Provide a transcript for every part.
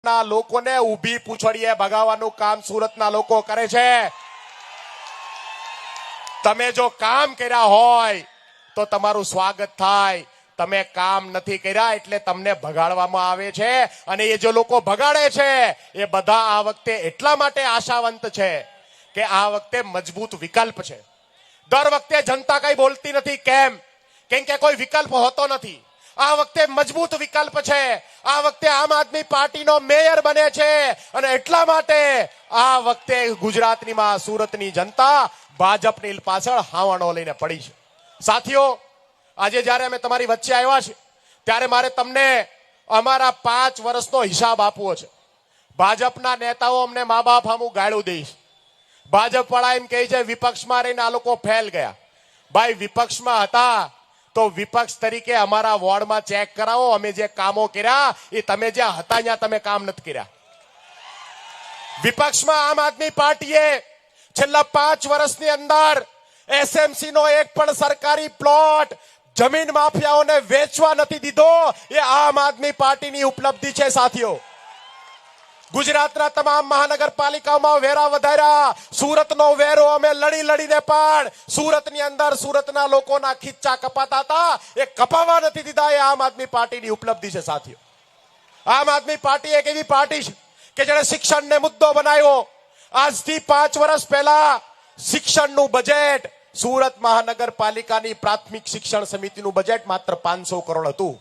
સુરતના લોકોને ઊભી પૂંછડીએ ભગાવવાનું કામ સુરતના લોકો કરે છે. તમે જો કામ કર્યા હોય તો તમારું સ્વાગત થાય. તમે કામ નથી કર્યા એટલે તમને ભગાડવામાં આવે છે. અને એ જે લોકો ભગાડે છે એ બધા આ વખતે એટલા માટે આશાવંત છે કે આ વખતે મજબૂત વિકલ્પ છે. દર વખતે જનતા કઈ બોલતી નથી. કેમ કે કોઈ વિકલ્પ હોતો નથી. આ વખતે મજબૂત વિકલ્પ છે. આ વખતે આમ આદમી પાર્ટીનો મેયર બને છે. અને એટલા માટે આ વખતે ગુજરાતની સુરતની જનતા ભાજપની પાછળ હાવણો લઈને પડી છે. સાથીઓ, આજે જયારે અમે તમારી વચ્ચે આવ્યા છે ત્યારે મારે તમને અમારા 5 વર્ષનો હિસાબ આપવો છે. ભાજપના નેતાઓ અમને મા બાપ સામું ગાળું દે છે. ભાજપ વાળા એમ કહે છે વિપક્ષમાં રહીને આ લોકો ફેલ ગયા. ભાઈ, વિપક્ષમાં હતા તો વિપક્ષ તરીકે અમારા વોર્ડમાં ચેક કરાવો. અમે જે કામો કર્યા એ તમે જ્યાં હતા ત્યાં તમે કામ નથી કર્યા. વિપક્ષમાં આમ આદમી પાર્ટીએ છેલ્લા 5 વર્ષની અંદર એસએમસી નો એક પણ સરકારી પ્લોટ જમીન માફિયાઓને વેચવા નથી દીધો. એ આમ આદમી પાર્ટીની ઉપલબ્ધિ છે. સાથીઓ, ગુજરાતના તમામ મહાનગરપાલિકાઓમાં વેરા વધાર્યા. સુરતનો વેરો અમે લડીને પણ સુરતની અંદર સુરતના લોકોના ખીચ્ચા કપાતા હતા એ કપાવવા નથી દીધા. એ આમ આદમી પાર્ટીની ઉપલબ્ધિ છે. સાથીઓ, આમ આદમી પાર્ટી એક એવી પાર્ટી છે કે જેણે શિક્ષણને મુદ્દો બનાવ્યો. આજથી 5 વર્ષ પહેલા શિક્ષણનું બજેટ, સુરત મહાનગરપાલિકાની પ્રાથમિક શિક્ષણ સમિતિનું બજેટ માત્ર 500 કરોડ હતું.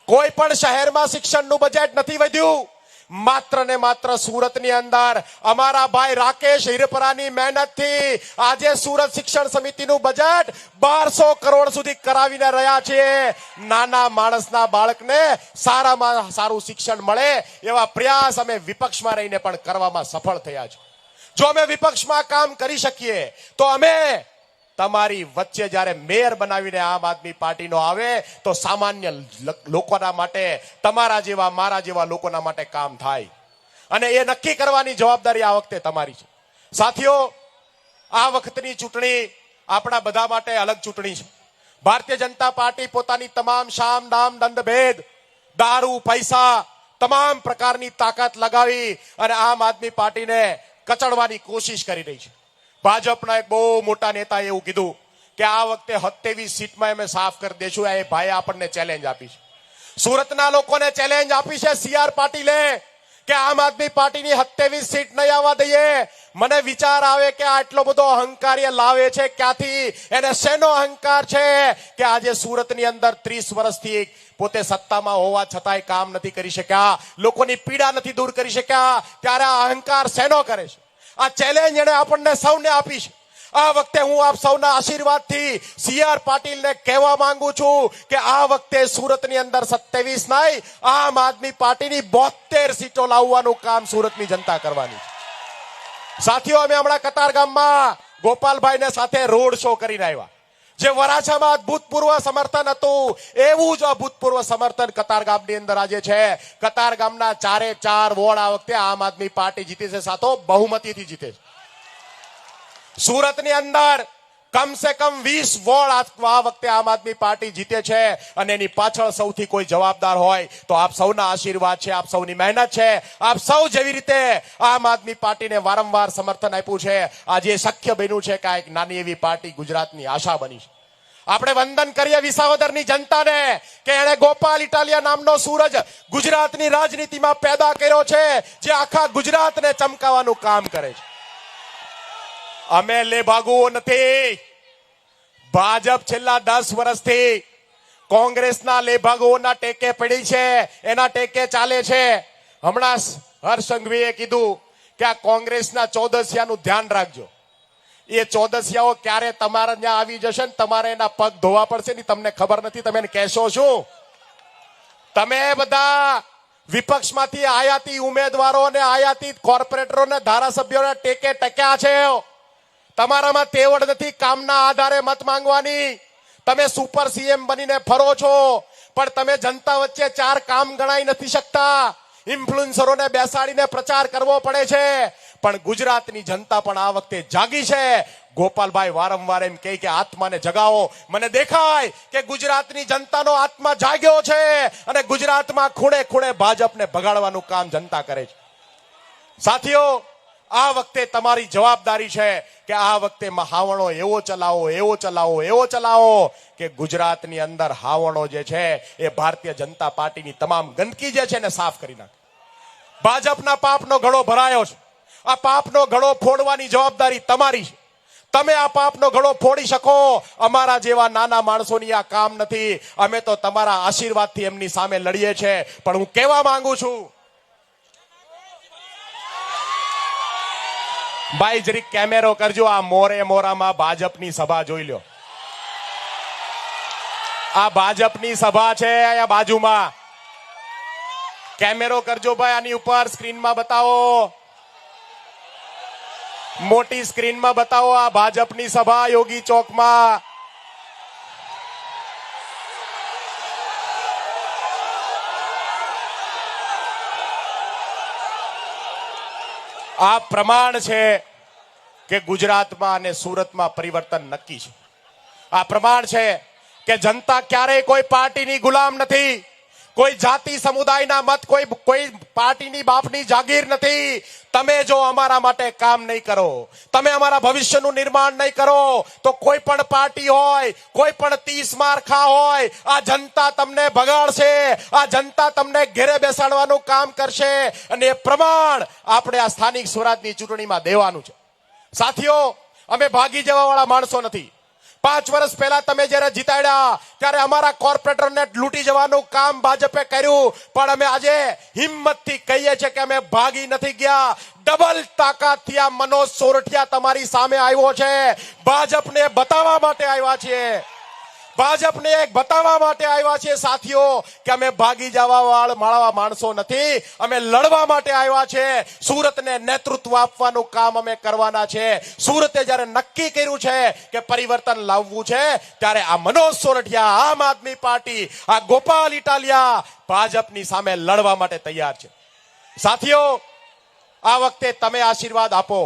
કોઈ પણ શહેરમાં શિક્ષણનું બજેટ નથી વધ્યું. માત્ર ને માત્ર સુરતની અંદર અમારા ભાઈ રાકેશ હિરપરાની મહેનતથી આજે સુરત શિક્ષણ સમિતિનું બજેટ 1200 કરોડ સુધી કરાવીને રહ્યા છીએ. નાના માણસના બાળકને સારામાં સારું શિક્ષણ મળે એવા પ્રયાસ અમે વિપક્ષમાં રહીને પણ કરવામાં સફળ થયા છે. જો અમે વિપક્ષમાં કામ કરી શકીએ તો અમે તમારી વચ્ચે જયારે મેયર બનાવીને આમ આદમી પાર્ટીનો આવે તો સામાન્ય લોકોના માટે, તમારા જેવા મારા જેવા લોકોના માટે કામ થાય. અને એ નક્કી કરવાની જવાબદારી આ વખતે તમારી છે. સાથીઓ, આ વખતની ચૂંટણી આપણા બધા માટે અલગ ચૂંટણી છે. ભારતીય જનતા પાર્ટી પોતાની તમામ શામ દામ દંડ ભેદ, દારૂ, પૈસા, તમામ પ્રકારની તાકાત લગાવી અને આમ આદમી પાર્ટીને કચડવાની કોશિશ કરી રહી છે. ભાજપના એક બહુ મોટા નેતાએ એવું કીધું કે આ વખતે 27 સીટમાં અમે સાફ કરી દઈશું. એ ભાઈએ આપણને ચેલેન્જ આપી છે. સુરતના લોકોને ચેલેન્જ આપી છે CR પાટીલે કે આમ આદમી પાર્ટીની 27 સીટ નહીં આવવા દઈએ. મને વિચાર આવે કે આટલો બધો અહંકાર એ લાવે છે ક્યાંથી? એને શેનો અહંકાર છે કે આજે સુરતની અંદર 30 વર્ષથી પોતે સત્તામાં હોવા છતાંય કામ નથી કરી શક્યા, લોકોની પીડા નથી દૂર કરી શક્યા. ત્યારે આ અહંકાર શેનો કરે છે? આ ચેલેન્જ એને આપણને સૌને આપી છે. આ વખતે હું આપ સૌના આશીર્વાદથી CR પાટીલને કહેવા માંગુ છું કે આ વખતે સુરતની અંદર 27 નહીં, આમ આદમી પાર્ટીની 72 સીટો લાવવાનું કામ સુરતની જનતા કરવાની છે. સાથીઓ, અમે હમણાં કતારગામમાં ગોપાલભાઈને સાથે રોડ શો કરીને આવ્યા. જે વરાછામાં અભૂતપૂર્વ સમર્થન હતું એવું જ અભૂતપૂર્વ સમર્થન કતારગામની અંદર આજે છે. કતારગામના 4 વોર્ડ આ વખતે આમ આદમી પાર્ટી જીતી છે. સાથો બહુમતીથી જીતે છે. સુરતની અંદર કમસે કમ 20 વોર્ડ આ વખતે આમ આદમી પાર્ટી જીતે છે. અને એની પાછળ સૌથી કોઈ જવાબદાર હોય તો આપ સૌના આશીર્વાદ છે, આપ સૌની મહેનત છે. આપ સૌ જેવી રીતે આમ આદમી પાર્ટીને વારંવાર સમર્થન આપ્યું છે, આજે શક્ય બન્યું છે કે એક નાની એવી પાર્ટી ગુજરાતની આશા બની છે. આપણે વંદન કરીએ વિસાવદરની જનતાને કે એણે ગોપાલ ઇટાલિયા નામનો સૂરજ ગુજરાતની રાજનીતિમાં પેદા કર્યો છે જે આખા ગુજરાતને ચમકાવવાનું કામ કરે છે. અમે લેભાગુ નથી. ભાજપ છેલ્લા 10 વર્ષથી કોંગ્રેસના લેભાગુઓના ટેકે પડી છે, એના ટેકે ચાલે છે. હમણાં હર્ષ સંઘવીએ કીધું કે આ કોંગ્રેસના ચોદસિયાનું ધ્યાન રાખજો. એ ચોદસિયાઓ ક્યારે તમારા ત્યાં આવી જશે ને તમારે એના પગ ધોવા પડશે ને તમને ખબર નથી. તમે એને કહેશો શું? તમે બધા વિપક્ષમાંથી આયાતી ઉમેદવારો અને આયાતી કોર્પોરેટરોને ધારાસભ્યોને ટેકે ટક્યા છે. તમારામાં તેવડ નથી કામના આધારે મત માંગવાની. તમે સુપર CM બનીને ફરો છો પણ તમે જનતા વચ્ચે 4 કામ ગણાઈ નથી શકતા. ઇન્ફ્લુએન્સરોને બેસાડીને પ્રચાર કરવો પડે છે પણ ગુજરાતની જનતા પણ આ વખતે જાગી છે. ગોપાલભાઈ વારંવાર એમ કહે કે આત્માને જગાવો. મને દેખાય કે ગુજરાતની જનતાનો આત્મા જાગ્યો છે અને ગુજરાતમાં ખૂણે ખૂણે ભાજપને ભગાડવાનું કામ જનતા કરે છે. સાથીઓ, આ વખતે તમારી જવાબદારી છે કે આ વખતે હાવણો એવો ચલાવો કે ગુજરાતની અંદર હાવણો જે છે એ ભારતીય જનતા પાર્ટીની તમામ ગંદકી જે છે ને સાફ કરી નાખે. ભાજપના પાપનો ઘડો ભરાયો છે. આ પાપનો ઘડો ફોડવાની જવાબદારી તમારી છે. તમે આ પાપનો ઘડો ફોડી શકો. અમારા જેવા નાના માણસોની આ કામ નથી. અમે તો તમારા આશીર્વાદથી એમની સામે લડીએ છીએ. પણ હું કહેવા માંગુ છું, ભાઈ જરીક કેમેરો કરજો. આ મોરામાં ભાજપની સભા જોઈ લો. આ ભાજપની સભા છે અહીંયા બાજુમાં. કેમેરો કરજો ભાઈ, આની ઉપર સ્ક્રીનમાં બતાવો, મોટી સ્ક્રીનમાં બતાવો. આ ભાજપની સભા યોગી ચોકમાં. આ પ્રમાણ છે કે ગુજરાતમાં અને સુરતમાં પરિવર્તન નક્કી છે. આ પ્રમાણ છે કે જનતા ક્યારેય કોઈ પાર્ટીની ગુલામ નથી. કોઈ જાતિ સમુદાયના મત, કોઈ પાર્ટીની બાપની જાગીર નથી. તમે જો અમારા માટે કામ નહીં કરો, તમે અમારા ભવિષ્યનું નિર્માણ નહીં કરો, તો કોઈ પણ પાર્ટી હોય, કોઈ પણ 30 મારખા હોય, આ જનતા તમને ભગાડશે. આ જનતા તમને ઘેરે બેસાડવાનું કામ કરશે. અને એ પ્રમાણ આપણે આ સ્થાનિક સ્વરાજની ચૂંટણીમાં દેવાનું છે. સાથીઓ, અમે ભાગી જવા વાળા માણસો નથી. 5 વર્ષ પહેલા તમે જયારે જીતાડ્યા ત્યારે અમારા કોર્પોરેટરને લૂંટી જવાનું કામ ભાજપે કર્યું. પણ અમે આજે હિંમતથી કહીએ છીએ કે અમે ભાગી નથી ગયા. ડબલ તાકાતથી આ મનોજ સોરઠિયા તમારી સામે આવ્યો છે. ભાજપને બતાવવા માટે આવ્યા છીએ. ભાજપને એક બતાવવા માટે આવ્યા છે સાથીઓ કે અમે ભાગી જવા વાળા માણસો નથી. અમે લડવા માટે આવ્યા છે. સુરતને નેતૃત્વ આપવાનું કામ અમે કરવાના છે. સુરતે જ્યારે નક્કી કર્યું છે કે પરિવર્તન લાવવું છે, ત્યારે આ મનોજ સોરઠિયા, આમ આદમી પાર્ટી, આ ગોપાલ ઇટાલિયા ભાજપની સામે લડવા માટે તૈયાર છે. સાથીઓ, આ વખતે તમે આશીર્વાદ આપો,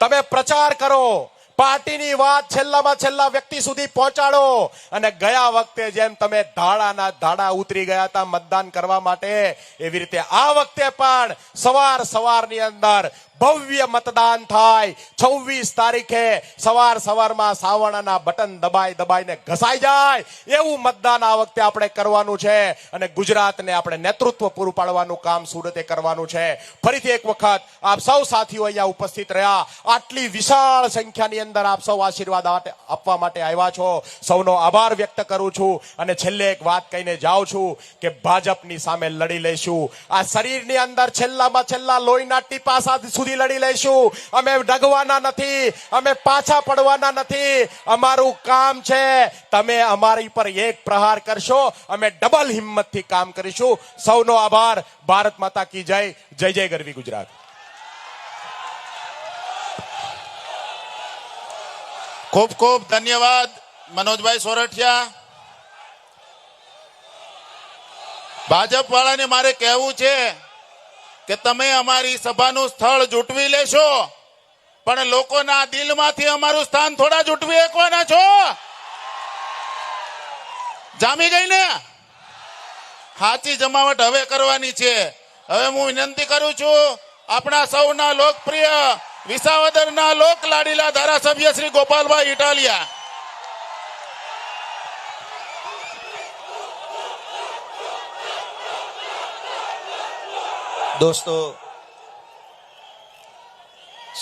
તમે પ્રચાર કરો, પાર્ટીની વાત છેલ્લામાં છેલ્લા વ્યક્તિ સુધી પહોંચાડો. અને ગયા વખતે જેમ તમે ધાડાના ધાડા ઉતરી ગયા હતા મતદાન કરવા માટે, એવી રીતે આ વખતે પણ સવારની અંદર ભવ્ય મતદાન થાય. 26 તારીખે સવારમાં સાવરણાના બટન દબાઈને ઘસાઈ જાય એવું મતદાન આ વખતે આપણે કરવાનું છે. અને ગુજરાતને આપણે નેતૃત્વ પૂરું પાડવાનું કામ સુરતે કરવાનું છે. ફરીથી એક વખત આપ સૌ સાથીઓ અહીંયા ઉપસ્થિત રહ્યા. આટલી વિશાળ સંખ્યાની અંદર આપ સૌ આશીર્વાદ આપવા માટે આવ્યા છો. સૌનો આભાર વ્યક્ત કરું છું. અને છેલ્લે એક વાત કહીને જાઉં છું કે ભાજપની સામે લડી લઈશું. આ શરીરની અંદર છેલ્લામાં છેલ્લા લોહીના ટીપા સુધી લડી લઈશું. અમે ડગવાના નથી, અમે પાછા પડવાના નથી. અમારું કામ છે, તમે અમારી પર એક પ્રહાર કરશો, અમે ડબલ હિંમતથી કામ કરીશું. સૌનો આભાર. ભારત માતા કી જય. જય જય ગરવી ગુજરાત. ખૂબ ખૂબ ધન્યવાદ મનોજભાઈ સોરઠિયા. ભાજપ વાળાને મારે કહેવું છે કે તમે અમારી સભાનું સ્થળ જૂટવી લેશો, પણ લોકોના દિલમાંથી અમારું સ્થાન થોડા જૂટવી શકવાના છો. જામી ગઈ ને? સાચી જમાવટ હવે કરવાની છે. હવે હું વિનંતી કરું છું આપણા સૌના લોકપ્રિય વિસાવદરના લોક લાડીલા ધારાસભ્ય શ્રી ગોપાલભાઈ ઇટાલિયા. દોસ્તો,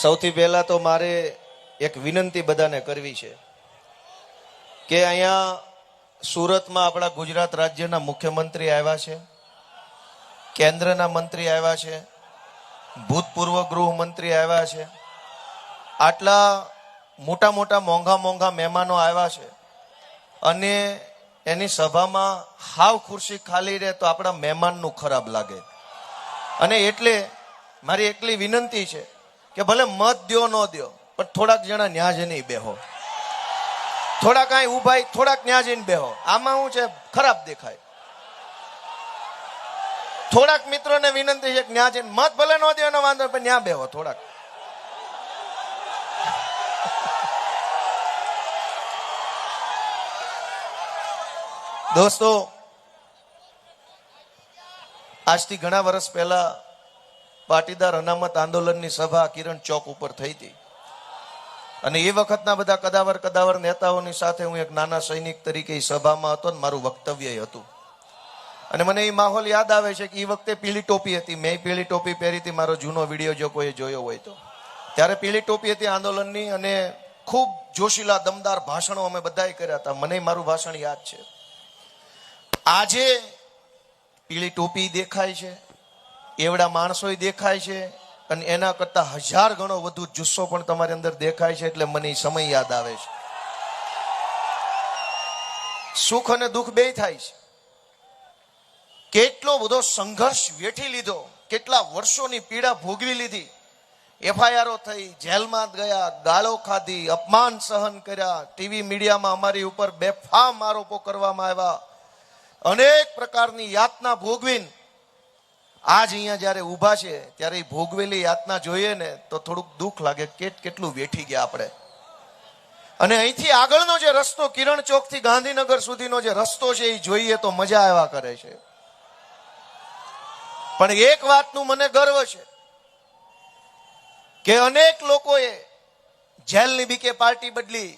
સૌથી પહેલા તો મારે એક વિનંતી બધાને કરવી છે કે અહીંયા સુરતમાં આપણા ગુજરાત રાજ્યના મુખ્યમંત્રી આવ્યા છે, કેન્દ્રના મંત્રી આવ્યા છે, ભૂતપૂર્વ ગૃહમંત્રી આવ્યા છે. આટલા મોટા મોટા મોંઘા મહેમાનો આવ્યા છે અને એની સભામાં હાવ ખુરશી ખાલી રહે તો આપણા મહેમાનનું ખરાબ લાગે. અને એટલે મારી એકલી વિનંતી છે કે ભલે મત દ્યો ન દ્યો, પણ થોડાક જણા ન્યા જઈને બેહો, થોડાક અહીં ઉભા, થોડાક ન્યા જઈને બેહો. આમાં શું છે, ખરાબ દેખાય. થોડાક મિત્રોને વિનંતી છે કે ન્યા જઈને મત ભલે ન દો એનો વાંધો, પણ ન્યા બેહો થોડાક. દોસ્તો, આજથી ઘણા વર્ષ પહેલા પાટીદાર અનામત આંદોલનની સભા કિરણ ચોક ઉપર થઈ હતી અને એ વખતના બધા કદાવર નેતાઓની સાથે હું એક નાના સૈનિક તરીકે એ સભામાં હતો ને મારું વક્તવ્ય હતું. અને મને એ માહોલ યાદ આવે છે કે એ વખતે પીળી ટોપી હતી, મેં પીળી ટોપી પહેરી હતી. મારો જૂનો વિડીયો જો કોઈ જોયો હોય તો ત્યારે પીળી ટોપી હતી આંદોલનની અને ખૂબ જોશીલા દમદાર ભાષણો અમે બધાએ કર્યા હતા. મને મારું ભાષણ યાદ છે. આજે પીળી ટોપી દેખાય છે, એવડા માણસો દેખાય છે અને એના કરતા 1000 ગણો વધુ જુસ્સો પણ તમારી અંદર દેખાય છે. એટલે મને સમય યાદ આવે છે. સુખ અને દુઃખ બે થાય છે. કેટલો બધો સંઘર્ષ વેઠી લીધો, કેટલા વર્ષોની પીડા ભોગવી લીધી. એફઆઈઆરો થઈ, જેલમાં ગયા, ગાળો ખાધી, અપમાન સહન કર્યા, ટીવી મીડિયામાં અમારી ઉપર બેફામ આરોપો કરવામાં આવ્યા, અનેક પ્રકારની યાતના ભોગવીને આજ અહીંયા જયારે ઊભા છે ત્યારે એ ભોગવેલી યાતના જોઈએ ને તો થોડુંક દુઃખ લાગે. કેટલું વેઠી ગયા આપણે. અને અહીંથી આગળનો જે રસ્તો કિરણ ચોક થી ગાંધીનગર સુધીનો જે રસ્તો છે એ જોઈએ તો મજા આવ્યા કરે છે. પણ એક વાતનું મને ગર્વ છે કે અનેક લોકોએ જેલની બીકે પાર્ટી બદલી,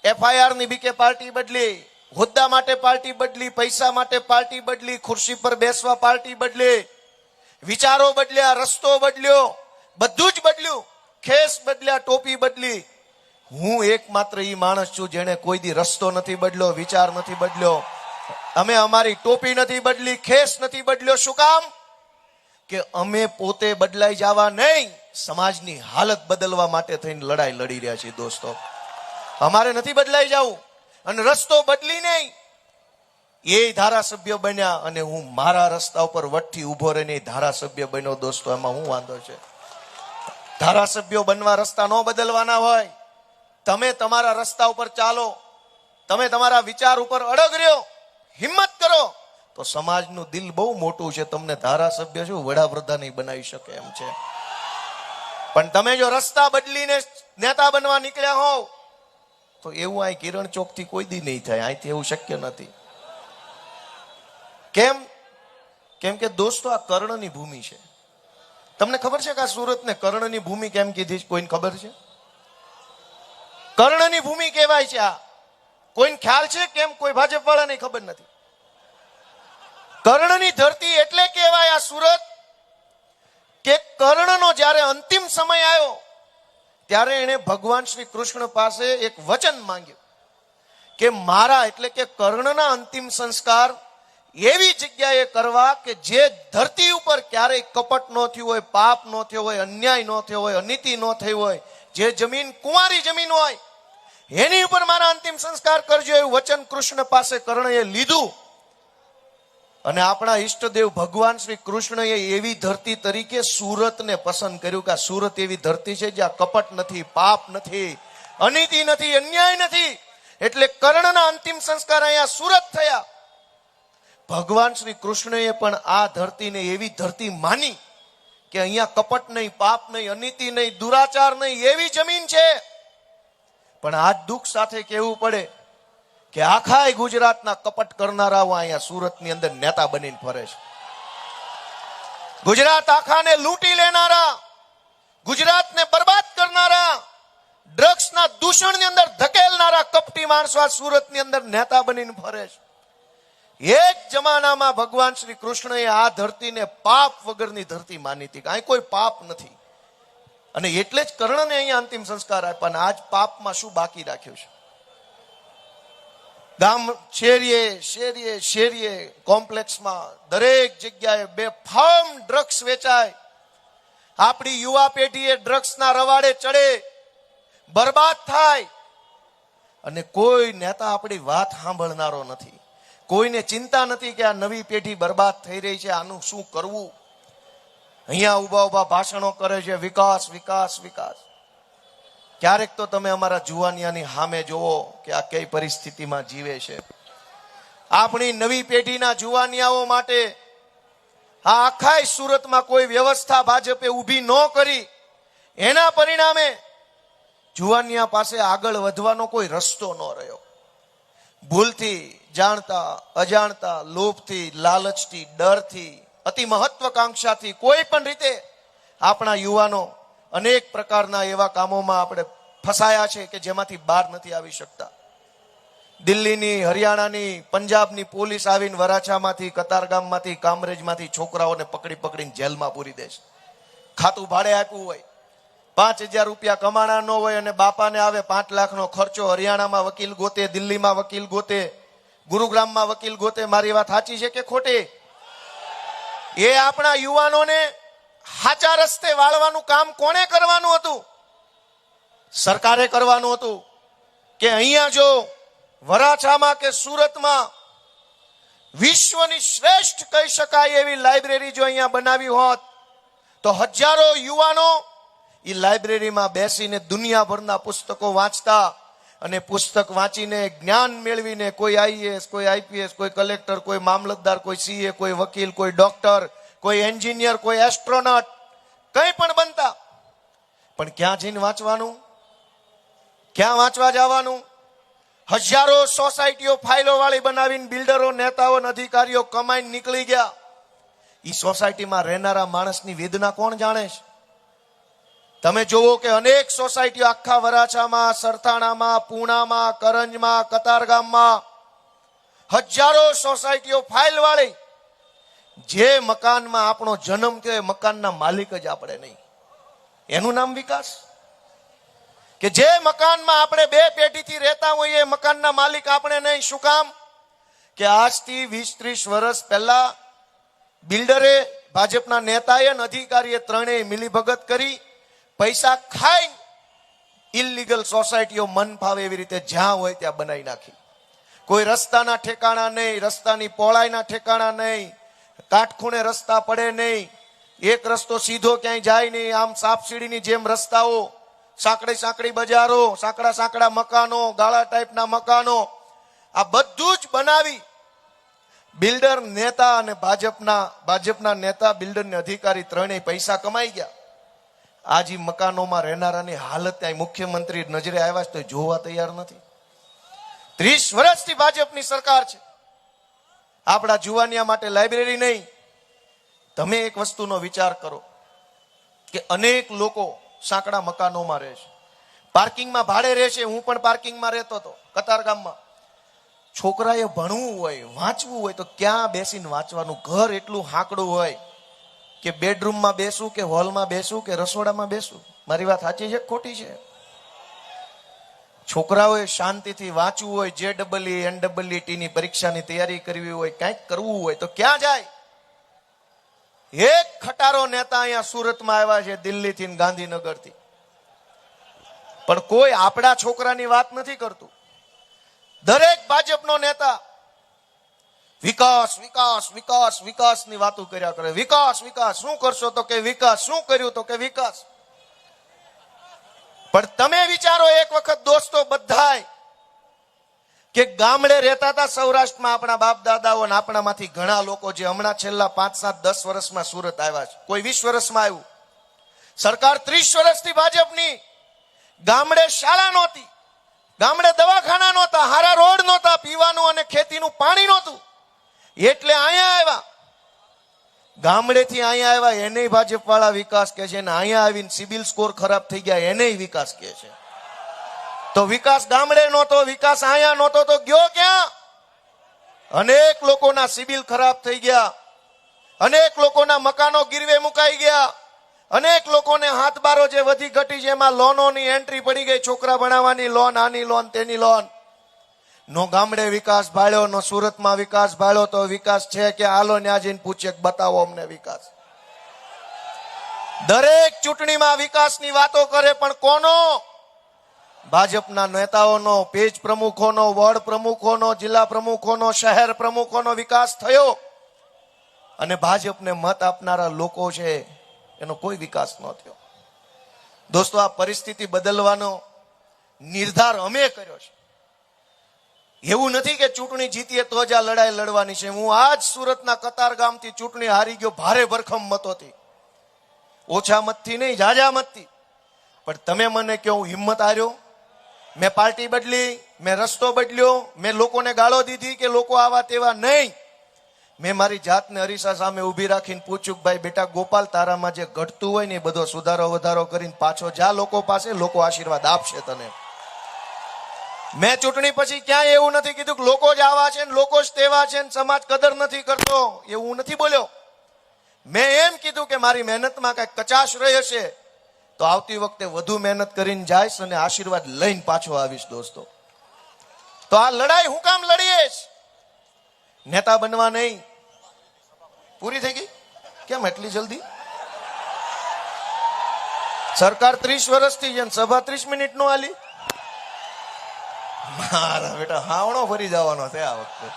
એફઆઈઆર ની બીકે પાર્ટી બદલી, હોદ્દા માટે પાર્ટી બદલી, પૈસા માટે પાર્ટી બદલી, ખુરશી પર બેસવા પાર્ટી બદલી, વિચારો બદલ્યા, રસ્તો બદલ્યો, બધું જ બદલ્યું. ખેસ બદલ્યા, ટોપી બદલી. હું એકમાત્ર ઈ માણસ છું જેને કોઈ દી રસ્તો નથી બદલ્યો, વિચાર નથી બદલ્યો. અમે અમારી ટોપી નથી બદલી, ખેસ નથી બદલ્યો. શું કામ? કે અમે પોતે બદલાઈ જવા નહીં, સમાજની હાલત બદલવા માટે થઈને લડાઈ લડી રહ્યા છીએ. દોસ્તો, અમારે નથી બદલાઈ જવું અને રસ્તો બદલી નહીં. એ ધારાસભ્ય બન્યા અને હું મારા રસ્તા ઉપર વટથી ઉભો રહીને ધારાસભ્ય બન્યો. દોસ્તો, એમાં શું વાંધો છે? ધારાસભ્યો બનવા રસ્તા ન બદલવાના હોય. તમે તમારા રસ્તા ઉપર ચાલો, તમે તમારા વિચાર ઉપર અડગ રહ્યો, હિંમત કરો તો સમાજનું દિલ બહુ મોટું છે. તમને ધારાસભ્ય શું વડાપ્રધાન નહીં બનાવી શકે એમ છે. પણ તમે જો રસ્તા બદલીને નેતા બનવા નીકળ્યા હોવ તો એવું અહીં કિરણ ચોક થી કોઈ દી નહીં થાય. અહીંથી એવું શક્ય નથી. કેમ? કેમ કે દોસ્તો, આ કર્ણની ભૂમિ છે. તમને ખબર છે કે આ સુરતને કર્ણની ભૂમિ કેમ કીધી છે? કોઈને ખબર છે? કર્ણની ભૂમિ કહેવાય છે. આ કોઈને ખ્યાલ છે કેમ? કોઈ ભાજપ વાળાને ખબર નથી. કર્ણની ધરતી એટલે કહેવાય આ સુરત કે કર્ણનો જ્યારે અંતિમ સમય આવ્યો ત્યારે એને ભગવાન શ્રી કૃષ્ણ પાસે એક વચન માંગ્યું કે મારા એટલે કે કર્ણના અંતિમ સંસ્કાર એવી જગ્યાએ કરવા કે જે ધરતી ઉપર ક્યારેય કપટ ન થયું હોય, પાપ ન થયો હોય, અન્યાય ન થયો હોય, અનીતિ ન થઈ હોય, જે જમીન કુંવારી જમીન હોય એની ઉપર મારા અંતિમ સંસ્કાર કરજો. એવું વચન કૃષ્ણ પાસે કર્ણએ લીધું અને આપણા ઈષ્ટદેવ ભગવાન શ્રી કૃષ્ણએ એવી ધરતી તરીકે સુરતને પસંદ કર્યું કે આ સુરત એવી ધરતી છે જ્યાં કપટ નથી, પાપ નથી, અનીતિ નથી, અન્યાય નથી. એટલે કર્ણના અંતિમ સંસ્કાર અહીંયા સુરત થયા. ભગવાન શ્રી કૃષ્ણએ પણ આ ધરતીને એવી ધરતી માની કે અહીંયા કપટ નહીં, પાપ નહીં, અનીતિ નહીં, દુરાચાર નહીં, એવી જમીન છે. પણ આજ દુઃખ સાથે કહેવું પડે કે આખા ગુજરાતના કપટ કરનારાઓ અહીંયા સુરતની અંદર નેતા બનીને ફરે છે. ગુજરાત આખાને લૂંટી લેનારા, ગુજરાતને બરબાદ કરનારા, ડ્રગ્સના દૂષણની અંદર ધકેલનારા કપટી માણસો આ સુરતની અંદર નેતા બનીને ફરે છે. એક જમાનામાં ભગવાન શ્રી કૃષ્ણએ આ ધરતીને પાપ વગરની ધરતી માની હતી. અહીં કોઈ પાપ નથી અને એટલે જ કર્ણને અહીંયા અંતિમ સંસ્કાર આપ્યા. અને આજ પાપમાં શું બાકી રાખ્યું છે? ગામ શેરીએ શેરીએ શેરીએ કોમ્પ્લેક્સમાં દરેક જગ્યાએ બેફામ ડ્રગ્સ વેચાય. આપણી યુવા પેઢીએ ડ્રગ્સના રવાડે ચડે, બરબાદ થાય અને કોઈ નેતા આપણી વાત સાંભળનારો નથી. કોઈને ચિંતા નથી કે આ નવી પેઢી બરબાદ થઈ રહી છે, આનું શું કરવું. અહીંયા ઉભા ઉભા ભાષણો કરે છે, વિકાસ વિકાસ વિકાસ. ક્યારેક તો તમે અમારા જુવાનિયાની સામે જોવો કે આ કઈ પરિસ્થિતિમાં જીવે છે. આપણી નવી પેઢીના જુવાનિયાઓ માટે આ આખા સુરતમાં કોઈ વ્યવસ્થા ભાજપે ઊભી ન કરી, એના પરિણામે જુવાનિયા પાસે આગળ વધવાનો કોઈ રસ્તો ન રહ્યો. ભૂલથી, જાણતા અજાણતા, લોભથી, લાલચથી, ડરથી, અતિ મહત્વકાંક્ષાથી કોઈ પણ રીતે આપણા યુવાનો અનેક પ્રકારના એવા કામોમાં આપણે ફસાયા છે કે જેમાંથી બહાર નથી આવી શકતા. દિલ્હીની, હરિયાણાની, પંજાબની પોલીસ આવીને વરાછામાંથી, કતારગામમાંથી, કામરેજમાંથી છોકરાઓને પકડી પકડીને જેલમાં પૂરી દે છે. ખાતું ભાડે આપ્યું હોય, 5,000 રૂપિયા કમાણા ન હોય અને બાપાને આવે 5 લાખનો ખર્ચો. હરિયાણામાં વકીલ ગોતે, દિલ્હીમાં વકીલ ગોતે, ગુરુગ્રામમાં વકીલ ગોતે. મારી વાત સાચી છે કે ખોટી? એ આપણા યુવાનોને સાચા રસ્તે વાળવાનું કામ કોણે કરવાનું હતું? સરકારે કરવાનું હતું. કે અહીંયા જો વરાછામાં કે સુરતમાં વિશ્વની શ્રેષ્ઠ કહી શકાય એવી લાઇબ્રેરી જો અહીંયા બનાવી હોત તો હજારો યુવાનો એ લાઇબ્રેરીમાં બેસીને દુનિયાભરના પુસ્તકો વાંચતા અને પુસ્તક વાંચીને જ્ઞાન મેળવીને કોઈ આઈએએસ, કોઈ આઈપીએસ, કોઈ કલેક્ટર, કોઈ મામલતદાર, કોઈ સીએ, કોઈ વકીલ, કોઈ ડોક્ટર, કોઈ એન્જિનિયર, કોઈ એસ્ટ્રોનોટ, કંઈ પણ બનતા. પણ ક્યાં જઈને વાંચવાનું? ક્યાં વાંચવા જવાનું? હજારો સોસાયટીઓ ફાઇલો વાળી બનાવીને બિલ્ડરો, નેતાઓ, અધિકારીઓ કમાઈને નીકળી ગયા. એ સોસાયટીમાં રહેનારા માણસની વેદના કોણ જાણે છે? તમે જુઓ કે અનેક સોસાયટીઓ આખા વરાછામાં, સરથાણામાં, પૂણામાં, કરંજમાં, કતારગામમાં હજારો સોસાયટીઓ ફાઇલ વાળી. જે મકાનમાં આપણો જન્મ થયો એ મકાનના માલિક જ આપણે નહીં. એનું નામ વિકાસ? કે જે મકાનમાં આપણે 2 પેઢીથી રહેતા હોઈએ એ મકાનના માલિક આપણે નહીં. શું કામ? કે આજથી 20-30 વર્ષ પહેલા બિલ્ડરે, ભાજપના નેતાએ અને અધિકારીએ ત્રણેય મિલીભગત કરી પૈસા ખાઈ ઇલીગલ સોસાયટીઓ મન ફાવે એવી રીતે જ્યાં હોય ત્યાં બનાવી નાખી. કોઈ રસ્તાના ઠેકાણા નહીં, રસ્તાની પહોળાઈના ઠેકાણા નહીં, કાટખૂણે રસ્તા પડે નહીં, એક રસ્તો સીધો ક્યાંય જાય નહીં. આમ સાપસીડીની જેમ રસ્તાઓ, સાંકડી સાંકડી બજારો, સાંકડા સાંકડા મકાનો, ગાળા ટાઈપના મકાનો, આ બધું જ બનાવી બિલ્ડર નેતા અને ભાજપના નેતા, બિલ્ડર ને અધિકારી ત્રણેય પૈસા કમાઈ ગયા. આજે મકાનોમાં રહેનારાની હાલત ત્યાં મુખ્યમંત્રી નજરે આવ્યા છે તો જોવા તૈયાર નથી. 30 વર્ષથી ભાજપની સરકાર છે. આપણા જુવાનિયા માટે લાઇબ્રેરી નહીં. તમે એક વસ્તુનો વિચાર કરો કે અનેક લોકો સાંકડા મકાનોમાં રહે છે, પાર્કિંગમાં ભાડે રહે છે. હું પણ પાર્કિંગમાં રહેતો હતો કતારગામમાં. છોકરાએ ભણવું હોય, વાંચવું હોય તો ક્યાં બેસીને વાંચવાનું? ઘર એટલું હાંકડું હોય કે બેડરૂમમાં બેસું કે હોલમાં બેસું કે રસોડામાં બેસું. મારી વાત સાચી છે કે ખોટી છે? છોકરાઓએ શાંતિથી વાંચવું હોય, JEE, NEET ની પરીક્ષાની તૈયારી કરવી હોય, કંઈક કરવું હોય તો ક્યાં જાય? એક ખટારો નેતા અહીંયા સુરતમાં આવ્યા છે, દિલ્હીથી ને ગાંધીનગરથી, પણ કોઈ આપણા છોકરાની વાત નથી કરતું. દરેક ભાજપનો નેતા વિકાસ વિકાસ વિકાસ વિકાસની વાતો કર્યા કરે. વિકાસ વિકાસ શું કરશો તો કે વિકાસ, શું કર્યું તો કે વિકાસ. પણ તમે વિચારો એક વખત દોસ્તો બધાય કે ગામડે રહેતા હતા સૌરાષ્ટ્રમાં આપણા બાપ દાદાઓ, અને આપણામાંથી ઘણા લોકો જે હમણાં છેલ્લા 5, 7, 10 વર્ષમાં સુરત આવ્યા છે, કોઈ 20 વર્ષમાં આવ્યું. સરકાર 30 વર્ષથી ભાજપની. ગામડે શાળા નહોતી, ગામડે દવાખાના નહોતા, હારા રોડ નહોતા, પીવાનું અને ખેતીનું પાણી નહોતું, એટલે અહીંયા આવ્યા. ગામડેથી અહીંયા આવ્યા એને ભાજપ વાળા વિકાસ કહે છે, અને અહીંયા આવીને સિબિલ સ્કોર ખરાબ થઈ ગયા એને વિકાસ કહે છે. તો વિકાસ ગામડે નહોતો, વિકાસ અહીંયા નહોતો તો ગયો ક્યાં? અનેક લોકોના સિબિલ ખરાબ થઈ ગયા, અનેક લોકોના મકાનો ગીરવે મુકાઈ ગયા, અનેક લોકોને હાથબારો જે વધી ઘટી છે એમાં લોનોની એન્ટ્રી પડી ગઈ. છોકરા ભણાવવાની લોન, આની લોન, તેની લોન. નો ગામડે વિકાસ ભાળ્યો, નો સુરતમાં વિકાસ ભાળ્યો. તો વિકાસ છે કે હાલો ન્યા જઈને પૂછે બતાવો અમને વિકાસ. દરેક ચૂંટણીમાં વિકાસની વાતો કરે, પણ કોનો? ભાજપના નેતાઓનો, પેજ પ્રમુખોનો, વોર્ડ પ્રમુખોનો, જિલ્લા પ્રમુખોનો, શહેર પ્રમુખોનો વિકાસ થયો. અને ભાજપને મત આપનારા લોકો છે એનો કોઈ વિકાસ ન થયો. દોસ્તો, આ પરિસ્થિતિ બદલવાનો નિર્ધાર અમે કર્યો છે. એવું નથી કે ચૂંટણી જીતીએ તો જ આ લડાઈ લડવાની છે. હું આજ સુરતના કતારગામથી ચૂંટણી હારી ગયો ભારે ભરખમ મતોથી, ઓછા મતથી નહીં, ઝાઝા મતથી. પણ તમે મને કહો હું હિંમત હાર્યો? મેં પાર્ટી બદલી, મેં રસ્તો બદલ્યો, મેં લોકોને ગાળો દીધી કે લોકો આવા તેવા? નહીં. મેં મારી જાતને અરીસા સામે ઊભી રાખીને પૂછ્યું કે ભાઈ બેટા ગોપાલ, તારામાં જે ઘટતું હોય ને એ બધો સુધારો વધારો કરીને પાછો જા લોકો પાસે, લોકો આશીર્વાદ આપશે તને. મેં ચૂંટણી પછી ક્યાંય એવું નથી કીધું કે લોકો જ આવા છે ને લોકો જ તેવા છે ને સમાજ કદર નથી કરતો, એવું નથી બોલ્યો. મેં એમ કીધું કે મારી મહેનતમાં કઈ કચાશ રહી હશે તો આવતી વખતે વધુ મહેનત કરીને જઈશ અને આશીર્વાદ લઈને પાછો આવીશ. દોસ્તો, તો આ લડાઈ હું કામ લડીશ? નેતા બનવા નહીં. પૂરી થઈ ગઈ? કેમ એટલી જલ્દી? સરકાર 30 વર્ષથી છે, સભા 30 મિનિટ નો આલી. મારા બેટા હાવણો ફરી જવાનો છે આ વખતે.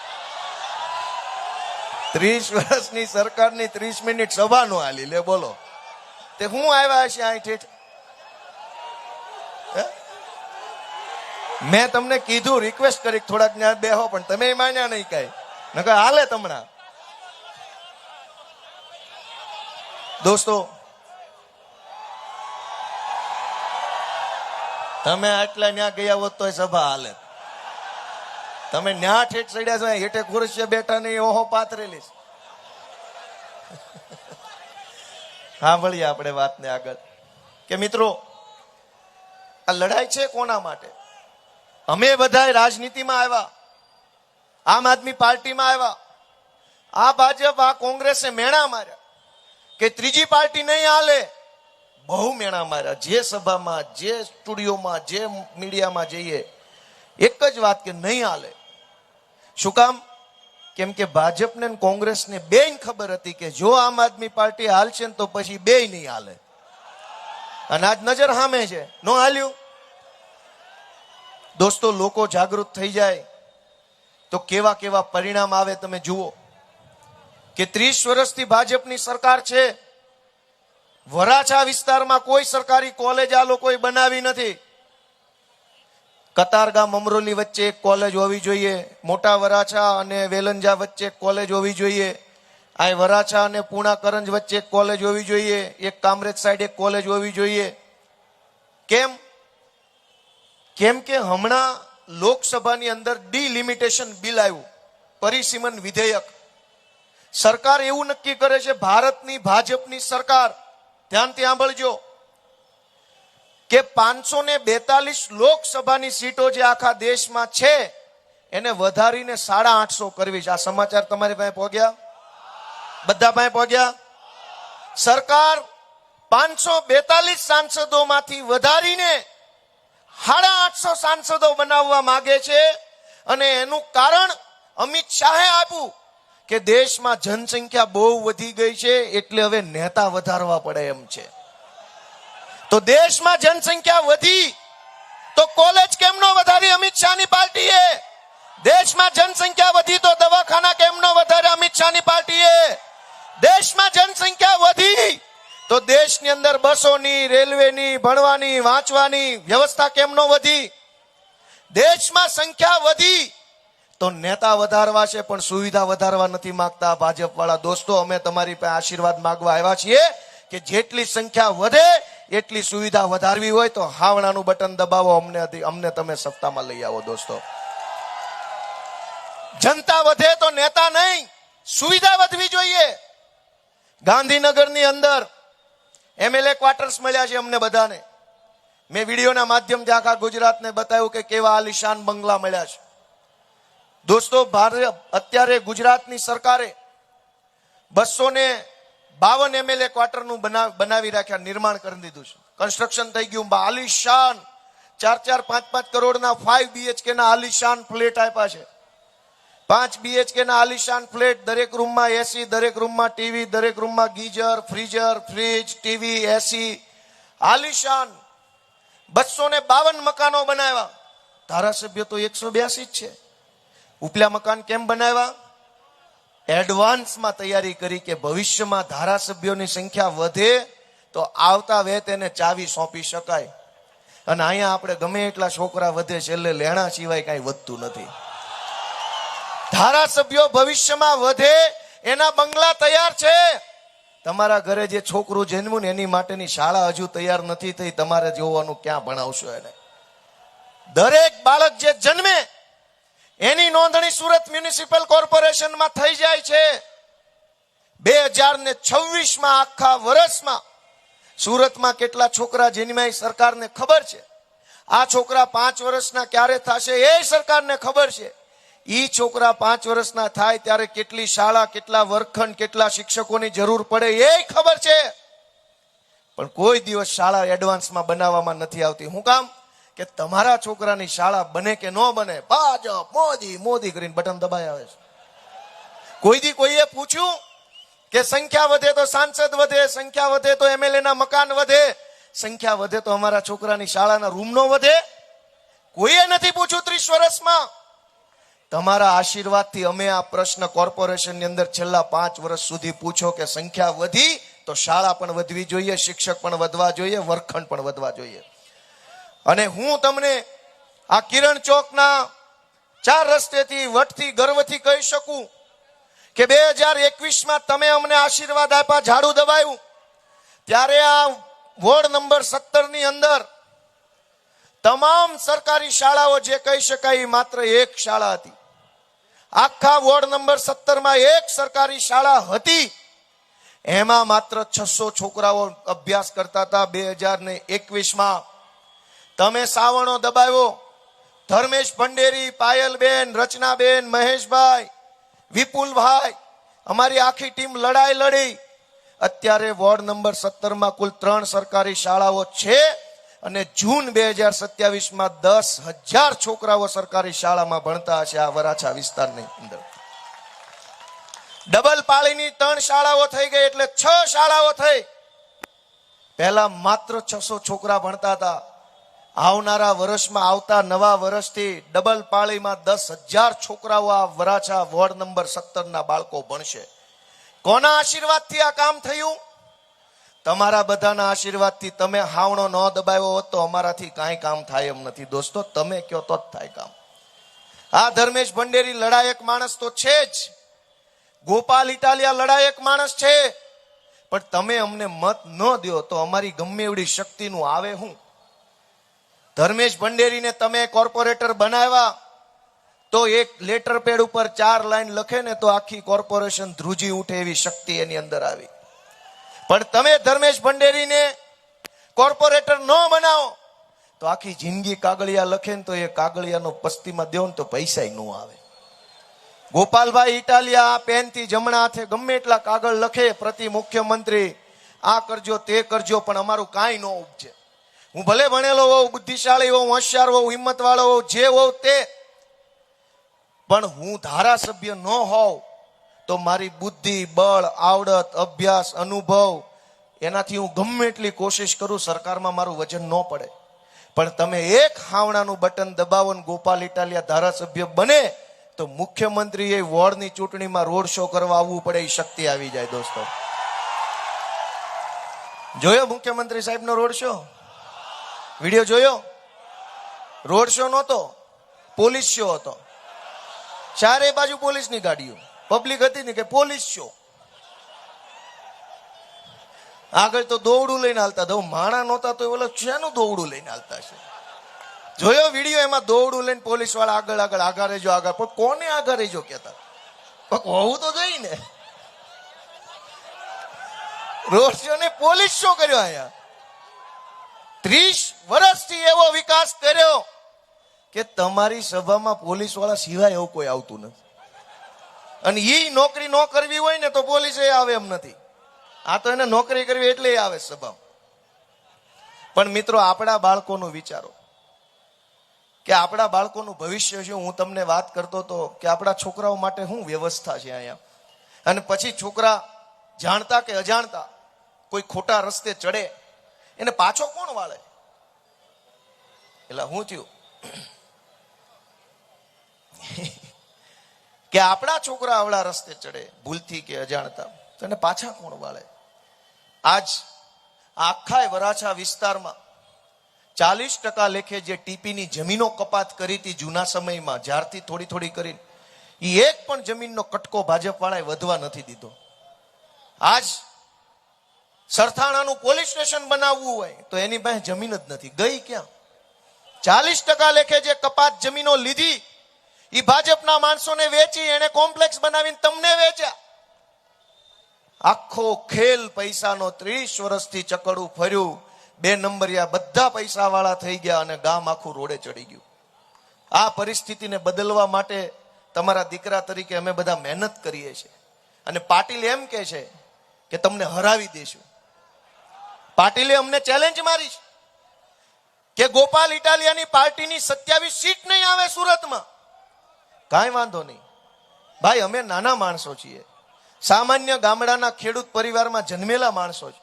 30 વર્ષની સરકારની 30 મિનિટ સભા નો આલી. લે બોલો, તે હું આવ્યા છે અહીં ઠેઠ? મેં તમને કીધું, રિક્વેસ્ટ કરી થોડાક ત્યાં બેહો, પણ તમે માન્યા નહીં કઈ. નકર હાલે તમણા. દોસ્તો, તમે આટલા ન્યા ગયા હોત તો સભા હાલે. તમે ન્યા ઠેઠ ચડ્યા છો, હેઠે ખુરશીએ બેઠા નહીં, ઓહો પાથરેલી. સાંભળીએ આપણે વાતને આગળ કે મિત્રો, આ લડાઈ છે કોના માટે? અમે બધા રાજનીતિમાં આવ્યા, આમ આદમી પાર્ટીમાં આવ્યા. આ ભાજપ, આ કોંગ્રેસે મેણા માર્યા કે ત્રીજી પાર્ટી નહીં હાલે. બહુ મેણા માર્યા. જે સભામાં, જે સ્ટુડિયોમાં, જે મીડિયામાં જઈએ એક જ વાત કે નહીં હાલે. શું કામ? કેમ કે ભાજપને ને કોંગ્રેસને બેયને ખબર હતી કે જો આમ આદમી પાર્ટી હાલશે ને તો પછી બેય નહીં હાલે. અને આજ નજર સામે છે, નો હાલ્યું. દોસ્તો, લોકો જાગૃત થઈ જાય તો કેવા કેવા પરિણામ આવે તમે જુઓ. કે 30 વર્ષથી ભાજપની સરકાર છે. વરાછા વિસ્તારમાં કોઈ સરકારી કોલેજ આ લોકોએ બનાવી નથી. કતારગામ અમરોલી વચ્ચે એક કોલેજ હોવી જોઈએ. મોટા વરાછા અને વેલંજા વચ્ચે એક કોલેજ હોવી જોઈએ. આ વરાછા અને પૂણા કરંજ વચ્ચે એક કોલેજ હોવી જોઈએ. એક કામરેજ સાઈડ એક કોલેજ હોવી જોઈએ. કેમ? કેમ કે હમણાં લોકસભાની અંદર ડિલિમિટેશન બિલ આવ્યું, પરિસીમન વિધેયક. સરકાર એવું નક્કી કરે છે, ભારતની ભાજપની સરકાર, ધ્યાનથી સાંભળજો, કે 542 લોકસભાની સીટો જે આખા દેશમાં છે એને વધારીને 850 કરવી છે. આ સમાચાર તમારી પાસે પહોંચ્યા? બધા પાસે પહોંચ્યા? સરકાર 542 સાંસદોમાંથી વધારીને 850 સાંસદો બનાવવા માંગે છે. અને એનું કારણ અમિત શાહે આપ્યું કે દેશમાં જનસંખ્યા બહુ વધી ગઈ છે એટલે હવે નેતા વધારવા પડે એમ છે. તો દેશમાં જનસંખ્યા વધી તો કોલેજ કેમ નો વધારી અમિત શાહની પાર્ટીએ? દેશમાં જનસંખ્યા વધી તો દવાખાના કેમ નો વધારે અમિત શાહની પાર્ટીએ? દેશમાં જનસંખ્યા વધી તો દેશની અંદર બસોની, રેલવેની, ભણવાની, વાંચવાની વ્યવસ્થા કેમ નો વધી? દેશમાં સંખ્યા વધી તો નેતા વધારવા છે પણ સુવિધા વધારવા નથી માંગતા ભાજપ વાળા. દોસ્તો, અમે તમારી પાસે આશીર્વાદ માંગવા આવ્યા છીએ કે જેટલી સંખ્યા વધે એટલી સુવિધા વધારવી હોય તો હાવણાનું બટન દબાવો, અમને તમે સત્તામાં લઈ આવો. દોસ્તો, જનતા વધે તો નેતા નહીં, સુવિધા વધવી જોઈએ. ગાંધીનગરની અંદર MLA ક્વાર્ટર્સ મળ્યા છે અમને બધાને. મેં વિડીયોના માધ્યમથી આખા ગુજરાતને બતાવ્યું કે કેવા આલિશાન બંગલા મળ્યા છે. દોસ્તો, અત્યારે ગુજરાતની સરકારે 252 MLA ક્વાર્ટરનું બનાવી રાખ્યા, નિર્માણ કરી દીધું છે. કન્સ્ટ્રક્શન થઈ ગયું. આલિશાન 4-4, 5-5 કરોડના 5 BHK ના આલિશાન ફ્લેટ આપ્યા છે. 5 BHK ના આલિશાન ફ્લેટ, દરેક રૂમમાં AC, દરેક રૂમમાં ટીવી, દરેક રૂમમાં geyser, freezer, fridge, TV, AC, આલિશાન. 252 મકાનો બનાવ્યા. ધારાસભ્ય તો 182 જ છે. ઉપલા મકાન કેમ બનાવ્યા? એડવાન્સમાં તૈયારી કરી કે ભવિષ્યમાં ધારાસભ્યોની સંખ્યા વધે તો આવતા વેત એને ચાવી સોંપી શકાય. અને અહીંયા આપણે ગમે એટલા છોકરા વધે છેલ્લે લેણા સિવાય કઈ વધતું નથી. ધારાસભ્યો ભવિષ્યમાં વધે એના બંગલા તૈયાર છે. તમારા ઘરે જે છોકરું જન્મ્યું ને એની માટેની શાળા હજુ તૈયાર નથી થઈ. તમારે જોવાનું ક્યાં ભણાવશો એને. દરેક બાળક જે જન્મે એની નોંધણી સુરત મ્યુનિસિપલ કોર્પોરેશનમાં થઈ જાય છે. 2026 આખા વર્ષમાં સુરતમાં કેટલા છોકરા જન્મ્યા એ સરકારને ખબર છે. આ છોકરા 5 વર્ષના ક્યારે થશે એ સરકારને ખબર છે. ઈ છોકરા 5 વર્ષના થાય ત્યારે કેટલી શાળા, કેટલા વર્ગખંડ, કેટલા શિક્ષકોની જરૂર પડે એ ખબર છે. પણ કોઈ દિવસ શાળા એડવાન્સમાં બનાવવામાં નથી આવતી. શું કામ? કે તમારા છોકરાની શાળા બને કે ન બને, ભાજપ મોદી મોદી કરીને બટન દબાઈ આવે છે. કોઈએ પૂછ્યું કે સંખ્યા વધે તો સાંસદ વધે, સંખ્યા વધે તો એમએલએ ના મકાન વધે, સંખ્યા વધે તો અમારા છોકરાની શાળાના રૂમ નો વધે? કોઈએ નથી પૂછ્યું 30 વર્ષમાં. તમારા આશીર્વાદથી અમે આ પ્રશ્ન કોર્પોરેશનની અંદર છેલ્લા 5 વર્ષ સુધી પૂછો કે સંખ્યા વધી તો શાળા પણ વધવી જોઈએ, શિક્ષક પણ વધવા જોઈએ, વર્ગખંડ પણ વધવા જોઈએ. અને હું તમને આ કિરણ ચોકના 4 રસ્તેથી વટથી ગર્વથી કહી શકું કે 2021માં તમે અમને આશીર્વાદ આપ્યા, ઝાડુ દબાયું, ત્યારે આ વોર્ડ નંબર 17 ની અંદર તમામ સરકારી શાળાઓ જે કહી શકાય એ માત્ર એક શાળા હતી. આખા વોર્ડ નંબર 17માં એક સરકારી શાળા હતી. એમાં માત્ર 600 છોકરાઓ અભ્યાસ કરતા હતા. 2021માં તમે સાવણો દબાવ્યો. ધર્મેશ ભંડેરી, પાયલબેન, રચનાબેન, મહેશભાઈ, વિપુલભાઈ, અમારી આખી ટીમ લડાઈ લડી. અત્યારે વોર્ડ નંબર 17માં કુલ 3 સરકારી શાળાઓ છે અને જૂન 2027માં 10,000 છોકરાઓ સરકારી શાળામાં ભણતા હશે આ વરાછા વિસ્તારની અંદર. ડબલ પાળીની 3 શાળાઓ થઈ ગઈ એટલે 6 શાળાઓ થઈ. પહેલા માત્ર 600 છોકરા ભણતા હતા. આવનારા વર્ષમાં, આવતા નવા વર્ષથી ડબલ પાળીમાં 10,000 છોકરાઓ આ વરાછા વોર્ડ નંબર 17ના બાળકો ભણશે. કોના આશીર્વાદથી આ કામ થયું? તમારા બધાના આશીર્વાદથી. તમે હાવણો ન દબાવ્યો હોત તો અમારાથી કાંઈ કામ થાય એમ નથી દોસ્તો. તમે કહો તો જ થાય કામ. આ ધર્મેશ ભંડેરી લડાયક માણસ તો છે જ, ગોપાલ ઇટાલિયા લડાયક માણસ છે, પણ તમે અમને મત ન દો તો અમારી ગમે એવડી શક્તિનું આવે હું. ધર્મેશ ભંડેરીને તમે કોર્પોરેટર બનાવ્યા તો એક લેટર પેડ ઉપર 4 લાઈન લખે ને તો આખી કોર્પોરેશન ધ્રુજી ઉઠે એવી શક્તિ એની અંદર આવી. પણ તમે ધર્મેશ ભંડેરીને કોર્પોરેટર ન બનાવો તો આખી જિંદગી કાગળિયા લખે ને તો એ કાગળિયાનો પસ્તીમાં દેવો ને તો પૈસા ન આવે. ગોપાલભાઈ ઇટાલિયા આ પેનથી જમણા હાથે ગમે એટલા કાગળ લખે, પ્રતિ મુખ્યમંત્રી આ કરજો તે કરજો, પણ અમારું કાંઈ ન ઉપજે. હું ભલે ભણેલો હોઉં, બુદ્ધિશાળી હોઉં, હોશિયાર હોઉં, હિંમત વાળો હોઉં, જે હોઉં તે, પણ હું ધારાસભ્ય ન હોઉં તો મારી બુદ્ધિ, બળ, આવડત, અભ્યાસ, અનુભવ એનાથી હું ગમે એટલી કોશિશ કરું સરકારમાં મારું વજન ન પડે. પણ તમે એક હાવણાનું બટન દબાવો ને ગોપાલ ઇટાલિયા ધારાસભ્ય બને તો મુખ્યમંત્રી એ વોર્ડની ચૂંટણીમાં રોડ શો કરવા આવવું પડે એ શક્તિ આવી જાય દોસ્તો. જોયો મુખ્યમંત્રી સાહેબનો રોડ શો? વિડીયો જોયો? રોડ શો નહોતો, પોલીસ શો હતો. ચારે બાજુ પોલીસની ગાડીઓ, પબ્લિક હતી ને કે પોલીસ શો. આગળ તો દોવડું લઈને હાલતા હતા. માણા નહોતા તો ઓલો શેનું દોવડું લઈને હાલતા છે? જોયો વિડીયો? એમાં દોવડું લઈને પોલીસ વાળા આગળ આગળ રહેજો આગળ. પણ કોને આગળ રહેજો કેતા? હોવું તો જોઈ ને. રોડ શો ને પોલીસ શો કર્યો અહીંયા. 30 વર્ષથી એવો વિકાસ કર્યો કે તમારી સભામાં પોલીસ વાળા સિવાય એવું કોઈ આવતું નથી. અને ઈ નોકરી ન કરવી હોય ને તો પોલીસ આવે એમ નથી. આ તો એને નોકરી કરવી એટલે આવે સભામાં. પણ મિત્રો, આપણા બાળકોનું વિચારો કે આપણા બાળકોનું ભવિષ્ય શું. હું તમને વાત કરતો હતો કે આપણા છોકરાઓ માટે શું વ્યવસ્થા છે અહીંયા. અને પછી છોકરા જાણતા કે અજાણતા કોઈ ખોટા રસ્તે ચડે એને પાછો કોણ વાળે? એટલે હું થયું કે આપણા છોકરા આવડા રસ્તે ચડે ભૂલથી કે અજાણતા, તો એને પાછા કોણ વાળે? આજ આખા વરાછા વિસ્તારમાં 40% લેખે જે ટીપીની જમીનો કપાત કરી હતી જૂના સમયમાં, જ્યારથી થોડી થોડી કરીને, એ એક પણ જમીનનો કટકો ભાજપ વાળાએ વધવા નથી દીધો. આજ સરથાણાનું પોલીસ સ્ટેશન બનાવવું હોય તો એની પાસે જમીન જ નથી. ગઈ ક્યાં? 40% લેખે જે કપાત જમીનો લીધી એ ભાજપના માણસોને વેચી, એને કોમ્પ્લેક્સ બનાવીને તમને વેચ્યા. આખો ખેલ પૈસાનો 30 વર્ષથી ચકડું ફર્યું. 2 નંબરિયા બધા પૈસા વાળા થઈ ગયા અને ગામ આખું રોડે ચડી ગયું. આ પરિસ્થિતિને બદલવા માટે તમારા દીકરા તરીકે અમે બધા મહેનત કરીએ છીએ. અને પાટીલ એમ કહે છે કે તમને હરાવી દેશું. પાટીલે અમને ચેલેન્જ મારી છે કે ગોપાલ ઇટાલિયાની પાર્ટીની 27 સીટ નહીં આવે સુરતમાં. કાંઈ વાંધો નહીં ભાઈ, અમે નાના માણસો છીએ, સામાન્ય ગામડાના ખેડૂત પરિવારમાં જન્મેલા માણસો છે.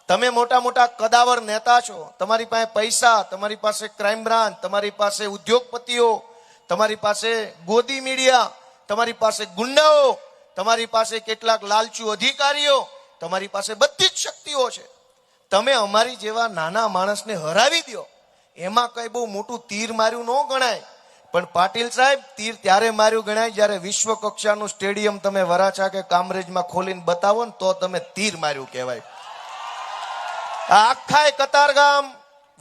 તમે મોટા મોટા કદાવર નેતા છો, તમારી પાસે પૈસા, તમારી પાસે ક્રાઇમ બ્રાન્ચ, તમારી પાસે ઉદ્યોગપતિઓ, તમારી પાસે ગોદી મીડિયા, તમારી પાસે ગુંડાઓ, તમારી પાસે કેટલાક લાલચુ અધિકારીઓ, તમારી પાસે બધી જ શક્તિઓ છે. તમે અમારી જેવા નાના માણસને હરાવી દો, એમાં કઈ બહુ મોટું તીર માર્યું ન ગણાય. પણ પાટીલ સાહેબ, તીર ત્યારે માર્યું ગણાય જ્યારે વિશ્વ કક્ષાનું સ્ટેડિયમ તમે વરાછા કે કામરેજમાં ખોલીને બતાવો ને તો તમે તીર માર્યું કહેવાય. આ આખા કતારગામ,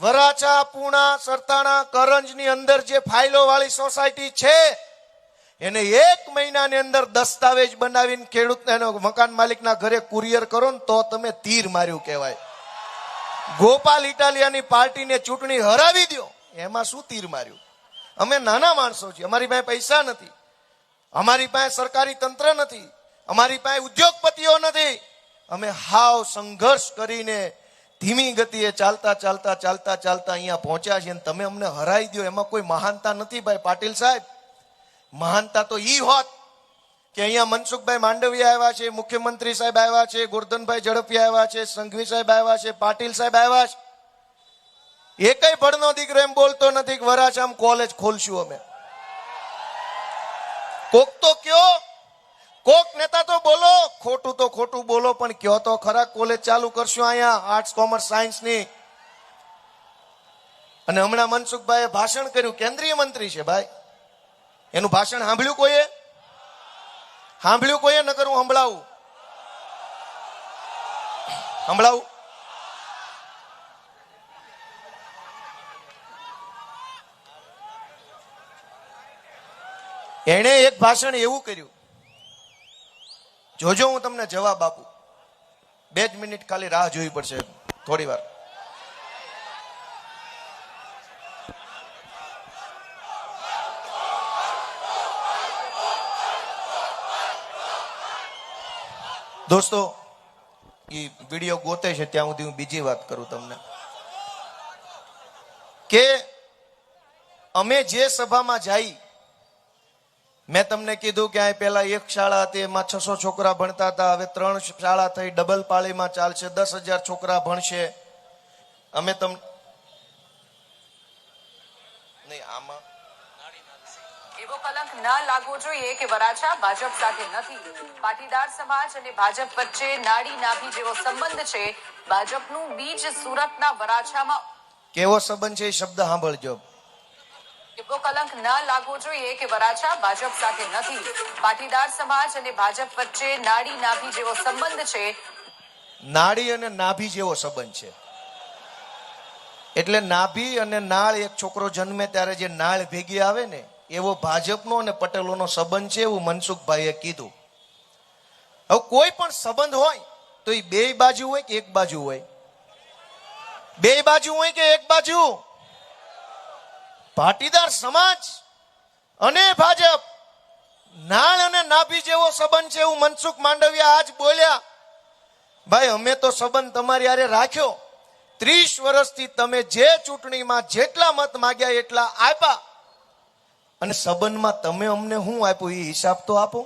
વરાછા, પૂણા, સરથાણા, કરંજની અંદર જે ફાઇલો વાળી સોસાયટી છે એને 1 મહિનાની અંદર દસ્તાવેજ બનાવીને ખેડૂતને મકાન માલિકના ઘરે કુરિયર કરો ને તો તમે તીર માર્યું કહેવાય. ગોપાલ ઇટાલિયાની પાર્ટીને ચૂંટણી હરાવી દો, એમાં શું તીર માર્યું? અમે નાના માણસો છીએ, અમારી પાસે પૈસા નથી, અમારી પાસે સરકારી તંત્ર નથી, અમારી પાસે ઉદ્યોગપતિઓ નથી. અમે હાવ સંઘર્ષ કરીને ધીમી ગતિએ ચાલતા ચાલતા ચાલતા ચાલતા અહીંયા પહોંચ્યા છીએ. તમે અમને હરાવી દો, એમાં કોઈ મહાનતા નથી ભાઈ પાટીલ સાહેબ. મહાનતા તો ઈ હોત કે અહીંયા મનસુખભાઈ માંડવિયા આવ્યા છે, મુખ્યમંત્રી સાહેબ આવ્યા છે, ગોરધનભાઈ ઝડપિયા આવ્યા છે, સંઘવી સાહેબ આવ્યા છે, પાટીલ સાહેબ આવ્યા છે. એકય ભણનો દીકરો એમ બોલતો નથી કે વરાછામાં કોલેજ ખોલશું અમે. કોક તો કયો, કોક નેતા તો બોલો, ખોટું તો ખોટું બોલો પણ કયો તો ખરા કોલેજ ચાલુ કરશું અહીંયા આર્ટ્સ, કોમર્સ, સાયન્સ ની. અને હમણાં મનસુખભાઈએ ભાષણ કર્યું, કેન્દ્રીય મંત્રી છે ભાઈ, એનું ભાષણ સાંભળ્યું કોઈએ? સાંભળ્યું કોઈએ? નકર હું સંભળાવું. એણે એક ભાષણ એવું કર્યું, જોજો હું તમને જવાબ આપું. 2 જ મિનિટ ખાલી રાહ જોવી પડશે, થોડી વાર. દોસ્તો, એ વિડીયો ગોતે છે ત્યાં સુધી હું બીજી વાત કરું તમને કે અમે જે સભામાં જઈ, મેં તમને કીધું કે આ પેલા 1 શાળા હતી, એમાં 600 છોકરા ભણતા હતા, હવે 3 શાળા થઈ, ડબલ પાળીમાં ચાલશે, 10,000 છોકરા ભણશે. અમે તમને નહીં આમાં એવો કલંક ન લાગવો જોઈએ કે વરાછા ભાજપ સાથે નથી. પાટીદાર સમાજ અને ભાજપ વચ્ચે નાડી નાભી જેવો સંબંધ છે. ભાજપનું બીજ સુરતના વરાછામાં. કેવો સંબંધ છે એ શબ્દ સાંભળજો. એવો કલંક ન લાગવો જોઈએ કે વરાછા ભાજપ સાથે નથી. પાટીદાર સમાજ અને ભાજપ વચ્ચે નાડી નાભી જેવો સંબંધ છે. નાડી અને નાભી જેવો સંબંધ છે એટલે નાભી અને નાળ, એક છોકરો જન્મે ત્યારે જે નાળ ભેગી આવે ને, એવો ભાજપનો અને પટેલોનો સંબંધ છે, એવું મનસુખભાઈએ કીધું. હવે કોઈ પણ સંબંધ હોય તો એ 2 બાજુ હોય કે 1 બાજુ હોય? 2 બાજુ હોય કે 1 બાજુ? પાટીદાર સમાજ અને ભાજપ નાળ અને નાભી જેવો સંબંધ છે, એવું મનસુખ માંડવિયા આજ બોલ્યા. ભાઈ, અમે તો સંબંધ તમારી હારે રાખ્યો. 30 વર્ષથી તમે જે ચૂંટણીમાં જેટલા મત માંગ્યા એટલા આપ્યા, અને સંબંધમાં તમે અમને શું આપ્યું એ હિસાબ તો આપો.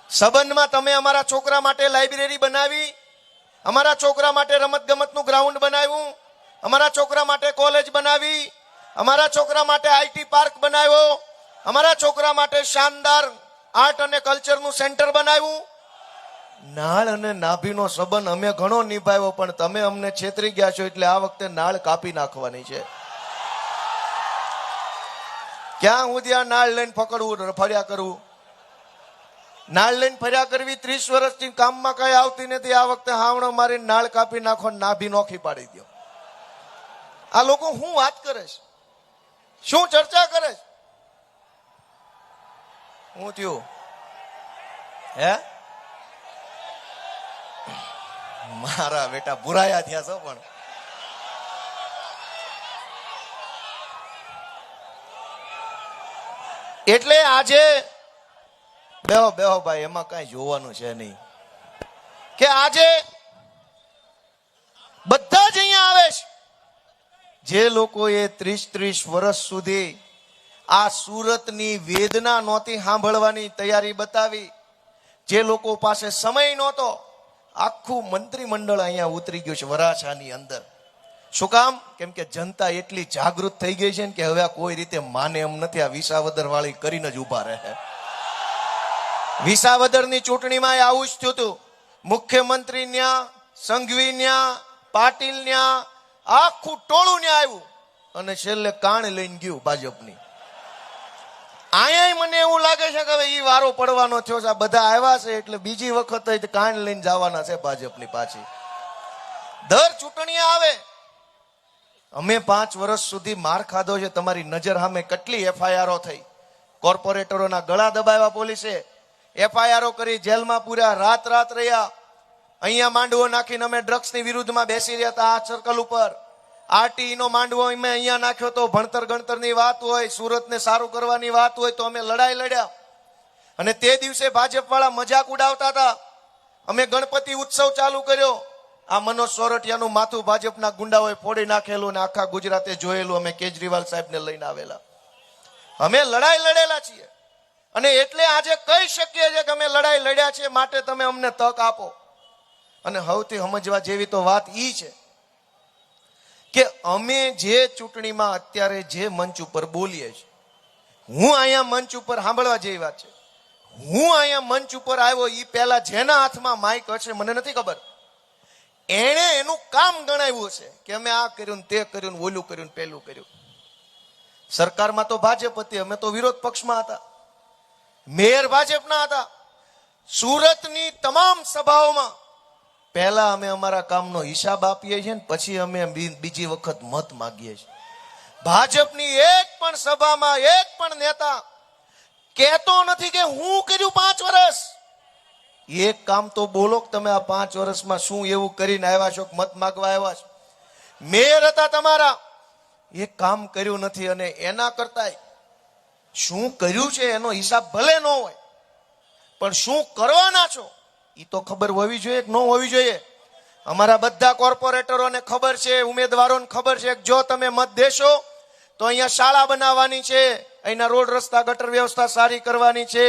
સંબંધમાં તમે અમારા છોકરા માટે લાઇબ્રેરી બનાવી, અમારા છોકરા માટે રમત ગમતનું ગ્રાઉન્ડ બનાવ્યું, અમારા છોકરા માટે કોલેજ બનાવી, અમારા છોકરા માટે આઈટી પાર્ક બનાવ્યો, અમારા છોકરા માટે શાનદાર આર્ટ અને કલ્ચરનું સેન્ટર બનાવ્યું. નાળ અને નાભીનો સંબંધ અમે ઘણો નિભાવ્યો, પણ તમે અમને છેતરી ગયા છો એટલે આ વખતે નાળ કાપી નાખવાની છે. ક્યાં સુધી આ નાળ લઈને ફકડવું, ફર્યા કરવું? નાળ લઈને ફર્યા કરવી, 30 વર્ષથી કામમાં કઈ આવતી નથી, આ વખતે હાવણો મારી નાળ કાપી નાખો, નાભી નોખી પાડી દો. આ લોકો શું વાત કરે છે, શું ચર્ચા કરે છે? હું થયું હે? મારા બેટા બુરાયા થયા છો. પણ એટલે આજે બેહો બેહો ભાઈ, એમાં કઈ જોવાનું છે નહીં કે આજે બધા જ અહીંયા આવે છે જે લોકોએ 30 વર્ષ સુધી આ સુરતની વેદના નહોતી સાંભળવાની તૈયારી બતાવી, જે લોકો પાસે સમય નહોતો, આખું મંત્રીમંડળ અહીંયા ઉતરી ગયું છે વરાછાની અંદર. શું કામ? કેમ કે જનતા એટલી જાગૃત થઈ ગઈ છે ને કે હવે આ કોઈ રીતે માને એમ નથી. આ વિસાવદર વાળી કરીને જ ઉભા રહે. વિસાવદરની ચૂંટણીમાં આવું જ થયું હતું. મુખ્યમંત્રી ન્યા, સંઘવી ન્યા, પાટીલ ન્યા, આખું ટોળું ન્યા આવ્યું અને છેલ્લે કાણ લઈને ગયું ભાજપની. અહીંયા મને એવું લાગે છે કે હવે ઈ વારો પડવાનો થયો છે. આ બધા આવ્યા છે એટલે બીજી વખત કાણ લઈને જવાના છે ભાજપની પાછી. દર ચૂંટણી આવે, અમે 5 વર્ષ સુધી માર ખાધો છે. તમારી નજર સામે કેટલી એફઆઈઆરો થઈ, કોર્પોરેટરોના ગળા દબાવ્યા પોલીસે, એફઆઈઆરો કરી, જેલમાં પૂર્યા, રાત રહ્યા. અહીંયા માંડવો નાખીને અમે ડ્રગ્સની વિરુદ્ધમાં બેસી રહ્યા હતા આ સર્કલ ઉપર. આરટીઈ નો માંડવો અમે અહીંયા નાખ્યો તો, ભણતર ગણતરની વાત હોય, સુરતને સારું કરવાની વાત હોય તો અમે લડાઈ લડ્યા. અને તે દિવસે ભાજપ વાળા મજાક ઉડાવતા હતા. અમે ગણપતિ ઉત્સવ ચાલુ કર્યો, આ મનોજ સોરઠિયાનું માથું ભાજપના ગુંડાઓએ ફોડી નાખેલું અને આખા ગુજરાતે જોયેલું. અમે કેજરીવાલ સાહેબને લઈને આવેલા, અમે લડાઈ લડેલા છીએ. અને એટલે આજે કહી શકીએ છીએ કે અમે લડાઈ લડ્યા છીએ, માટે તમે અમને તક આપો. અને સૌથી સમજવા જેવી તો વાત ઈ છે કે અમે જે ચૂંટણીમાં અત્યારે જે મંચ ઉપર બોલીએ છીએ, હું અહીંયા મંચ ઉપર સાંભળવા જેવી વાત છે, હું અહીંયા મંચ ઉપર આવ્યો એ પહેલા જેના હાથમાં માઇક હશે મને નથી ખબર, એણે એનું કામ ગણાવ્યું છે કે અમે આ કર્યું તે કર્યું, ઓલું કર્યું, પેલું કર્યું. સરકારમાં તો ભાજપ હતી, અમે તો વિરોધ પક્ષમાં હતા, મેયર ભાજપના હતા. સુરતની તમામ સભાઓમાં પહેલા અમે અમારા કામનો હિસાબ આપીએ છીએ, પછી અમે બીજી વખત મત માંગીએ છીએ. ભાજપની એક પણ સભામાં એક પણ નેતા કહેતો નથી કે હું કર્યું 5 વર્ષ. એક કામ તો બોલો કે તમે આ 5 વર્ષમાં શું એવું કરીને આવ્યા છો, મત માંગવા આવ્યા છો. મેયર હતા તમારા, એક કામ કર્યું નથી. અને એના કરતા શું કર્યું છે એનો હિસાબ ભલે ન હોય, પણ શું કરવાના છો એ તો ખબર હોવી જોઈએ કે ન હોવી જોઈએ. અમારા બધા કોર્પોરેટરોને ખબર છે, ઉમેદવારોને ખબર છે કે જો તમે મત દેશો તો અહીંયા શાળા બનાવવાની છે, અહીંના રોડ રસ્તા ગટર વ્યવસ્થા સારી કરવાની છે,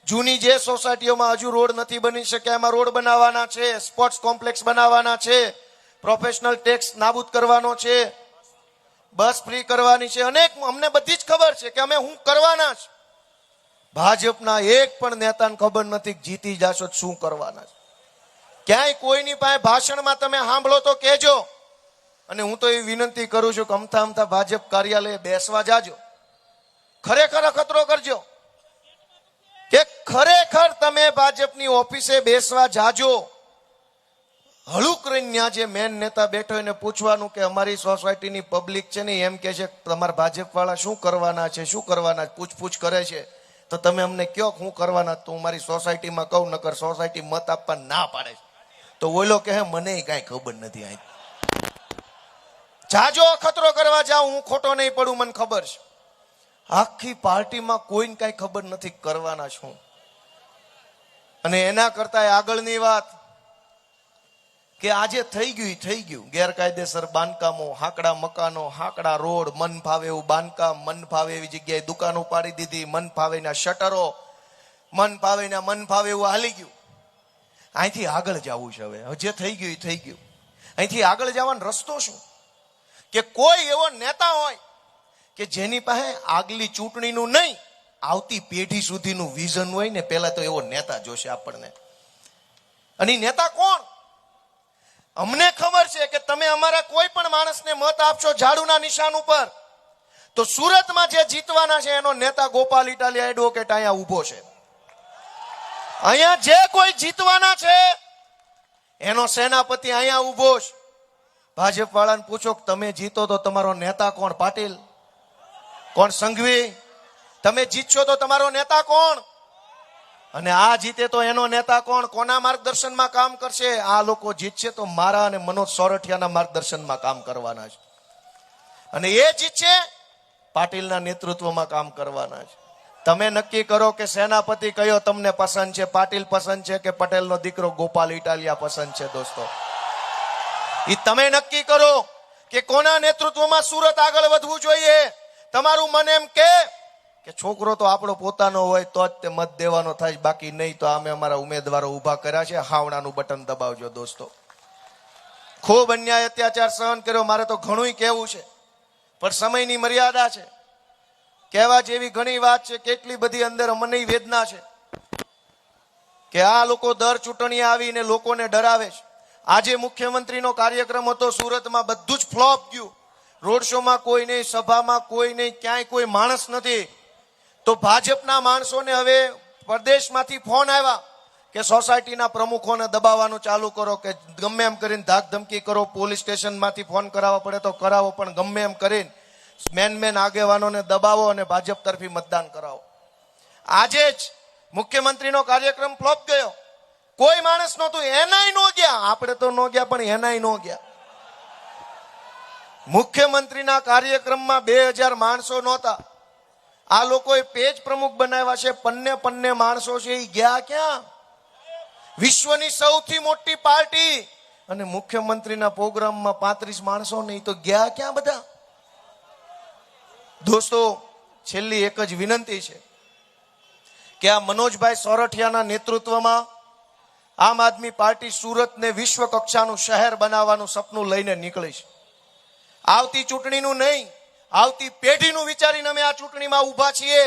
જૂની જે સોસાયટીઓમાં હજુ રોડ નથી બની શક્યા એમાં રોડ બનાવવાના છે, સ્પોર્ટ્સ કોમ્પ્લેક્સ બનાવવાના છે, પ્રોફેશનલ ટેક્સ નાબૂદ કરવાનો છે, બસ ફ્રી કરવાની છે. અનેક અમને બધી જ ખબર છે કે અમે શું કરવાના છે. ભાજપના એક પણ નેતાને ખબર નથી કે જીતી જાશો શું કરવાના છે. ક્યાંય કોઈની પાસે ભાષણમાં તમે સાંભળો તો કહેજો. અને હું તો એ વિનંતી કરું છું કે અમથા ભાજપ કાર્યાલય બેસવા જાજો, ખરેખર અખતરો કરજો કે ખરેખર તમે ભાજપની ઓફિસે બેસવા જાજો. હળુક રહીને જે મેન નેતા બેઠો એને પૂછવાનું કે અમારી સોસાયટીની પબ્લિક છે ને એમ કે છે તમારા ભાજપ વાળા શું કરવાના છે, શું કરવાના, પૂછપૂછ કરે છે, તો તમે અમને કયો શું કરવાના. તો હું મારી સોસાયટીમાં કહું, નકર સોસાયટી મત આપવા ના પાડે તો ઓલો કહે મને કઈ ખબર નથી. અહીં જાજો અખતરો કરવા જાઓ, હું ખોટો નહીં પડું, મને ખબર છે. આખી પાર્ટીમાં કોઈને કઈ ખબર નથી કરવાના શું. અને એના કરતા આગળની વાત કે આજે થઈ ગયું ગેરકાયદેસર બાંધકામો, હાકડા મકાનો, હાકડા રોડ, મન ફાવે એવું બાંધકામ, મન ફાવે એવી જગ્યાએ દુકાનો પાડી દીધી, મન ફાવેના શટરો, મન ફાવે એવું હાલી ગયું. અહીંથી આગળ જવું છે. હવે જે થઈ ગયું. અહીંથી આગળ જવાનો રસ્તો શું? કે કોઈ એવો નેતા હોય કે જેની પાસે આગલી ચૂંટણીનું નહીં આવતી પેઢી સુધીનું વિઝન હોય ને, પહેલા તો એવો નેતા જોશે આપણને. અને નેતા કોણ? અમને ખબર છે કે તમે અમારા કોઈ પણ માણસને મત આપશો ઝાડુના નિશાન ઉપર તો સુરતમાં જે જીતવાના છે એનો નેતા ગોપાલ ઇટાલિયા એડવોકેટ અહીંયા ઉભો છે. અહીંયા જે કોઈ જીતવાના છે એનો સેનાપતિ અહીંયા ઉભો છે. ભાજપ વાળાને પૂછો કે તમે જીતો તો તમારો નેતા કોણ? પાટીલ? કોણ? સંઘવી? તમે જીતશો તો તમારો નેતા કોણ? અને આ જીતે તો એનો નેતા કોણ? કોના માર્ગદર્શનમાં કામ કરશે? આ લોકો જીતશે તો મારા અને મનોજ સોરઠિયાના માર્ગદર્શનમાં કામ કરવાના છે. અને એ જીતશે પાટીલના નેતૃત્વમાં કામ કરવાના છે. તમે નક્કી કરો કે સેનાપતિ કયો તમને પસંદ છે, પાટીલ પસંદ છે કે પટેલનો દીકરો ગોપાલ ઇટાલિયા પસંદ છે? દોસ્તો, એ તમે નક્કી કરો કે કોના નેતૃત્વમાં સુરત આગળ વધવું જોઈએ. તમારું મન એમ કે છોકરો તો આપણો પોતાનો હોય તો જ તે મત દેવાનો થાય, બાકી નહીં તો અમે અમારા ઉમેદવારો ઉભા કર્યા છે, હાવણાનું બટન દબાવજો. દોસ્તો, ખૂબ અન્યાય અત્યાચાર સહન કર્યો. મારે તો ઘણું કહેવું છે પણ સમયની મર્યાદા છે. કહેવા જેવી ઘણી વાત છે, કેટલી બધી અંદર મને વેદના છે કે આ લોકો દર ચૂંટણી આવીને લોકોને ડરાવે છે. આજે મુખ્યમંત્રીનો કાર્યક્રમ હતો સુરતમાં, બધું જ ફ્લોપ ગયું. રોડ શોમાં કોઈ નહીં, સભામાં કોઈ નહીં, ક્યાંય કોઈ માણસ નથી. તો ભાજપના માણસોને હવે પ્રદેશમાંથી ફોન આવ્યા કે સોસાયટીના પ્રમુખોને દબાવવાનું ચાલુ કરો, કે ગમે એમ કરીને ધાક ધમકી કરો, પોલીસ સ્ટેશનમાંથી ફોન કરાવવા પડે તો કરાવો, પણ ગમે એમ કરીને મેન આગેવાનોને દબાવો અને ભાજપ તરફી મતદાન કરાવો. આજે જ મુખ્યમંત્રીનો કાર્યક્રમ ફ્લોપ ગયો. કોઈ માણસ નહોતું, એનાય નો ગયા. આપણે તો નો ગયા પણ એનાય નો ગયા. મુખ્યમંત્રીના કાર્યક્રમમાં 2000 માણસો નહોતા. આ લોકોએ પેજ પ્રમુખ બનાવ્યા છે, પન્ને માણસો છે, એ ગયા ક્યાં? વિશ્વની સૌથી મોટી પાર્ટી અને મુખ્યમંત્રીના પ્રોગ્રામમાં 35 માણસો નહીં તો ગયા ક્યાં બધા? દોસ્તો, છેલ્લી એક જ વિનંતી છે કે આ મનોજભાઈ સોરઠિયાના નેતૃત્વમાં આમ આદમી પાર્ટી સુરતને વિશ્વ કક્ષાનું શહેર બનાવવાનું સપનું લઈને નીકળી છે. આવતી ચૂંટણીનું નહીં, આવતી પેઢીનું વિચારીને અમે આ ચૂંટણીમાં ઊભા છીએ.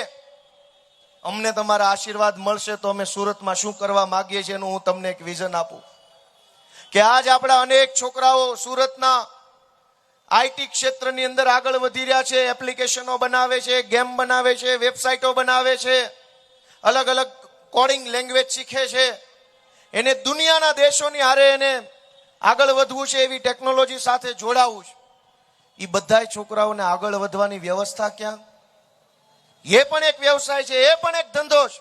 અમને તમારા આશીર્વાદ મળશે તો અમે સુરતમાં શું કરવા માંગીએ છીએ એનું હું તમને એક વિઝન આપું. કે આજ આપણા અનેક છોકરાઓ સુરતના આઈટી ક્ષેત્રની અંદર આગળ વધી રહ્યા છે. એપ્લિકેશનો બનાવે છે, ગેમ બનાવે છે, વેબસાઇટો બનાવે છે, અલગ અલગ કોડિંગ લેંગ્વેજ શીખે છે. એને દુનિયાના દેશોની હારે એને આગળ વધવું છે, એવી ટેકનોલોજી સાથે જોડાવું છે. એ બધા છોકરાઓને આગળ વધવાની વ્યવસ્થા ક્યાં? એ પણ એક વ્યવસાય છે, એ પણ એક ધંધો છે.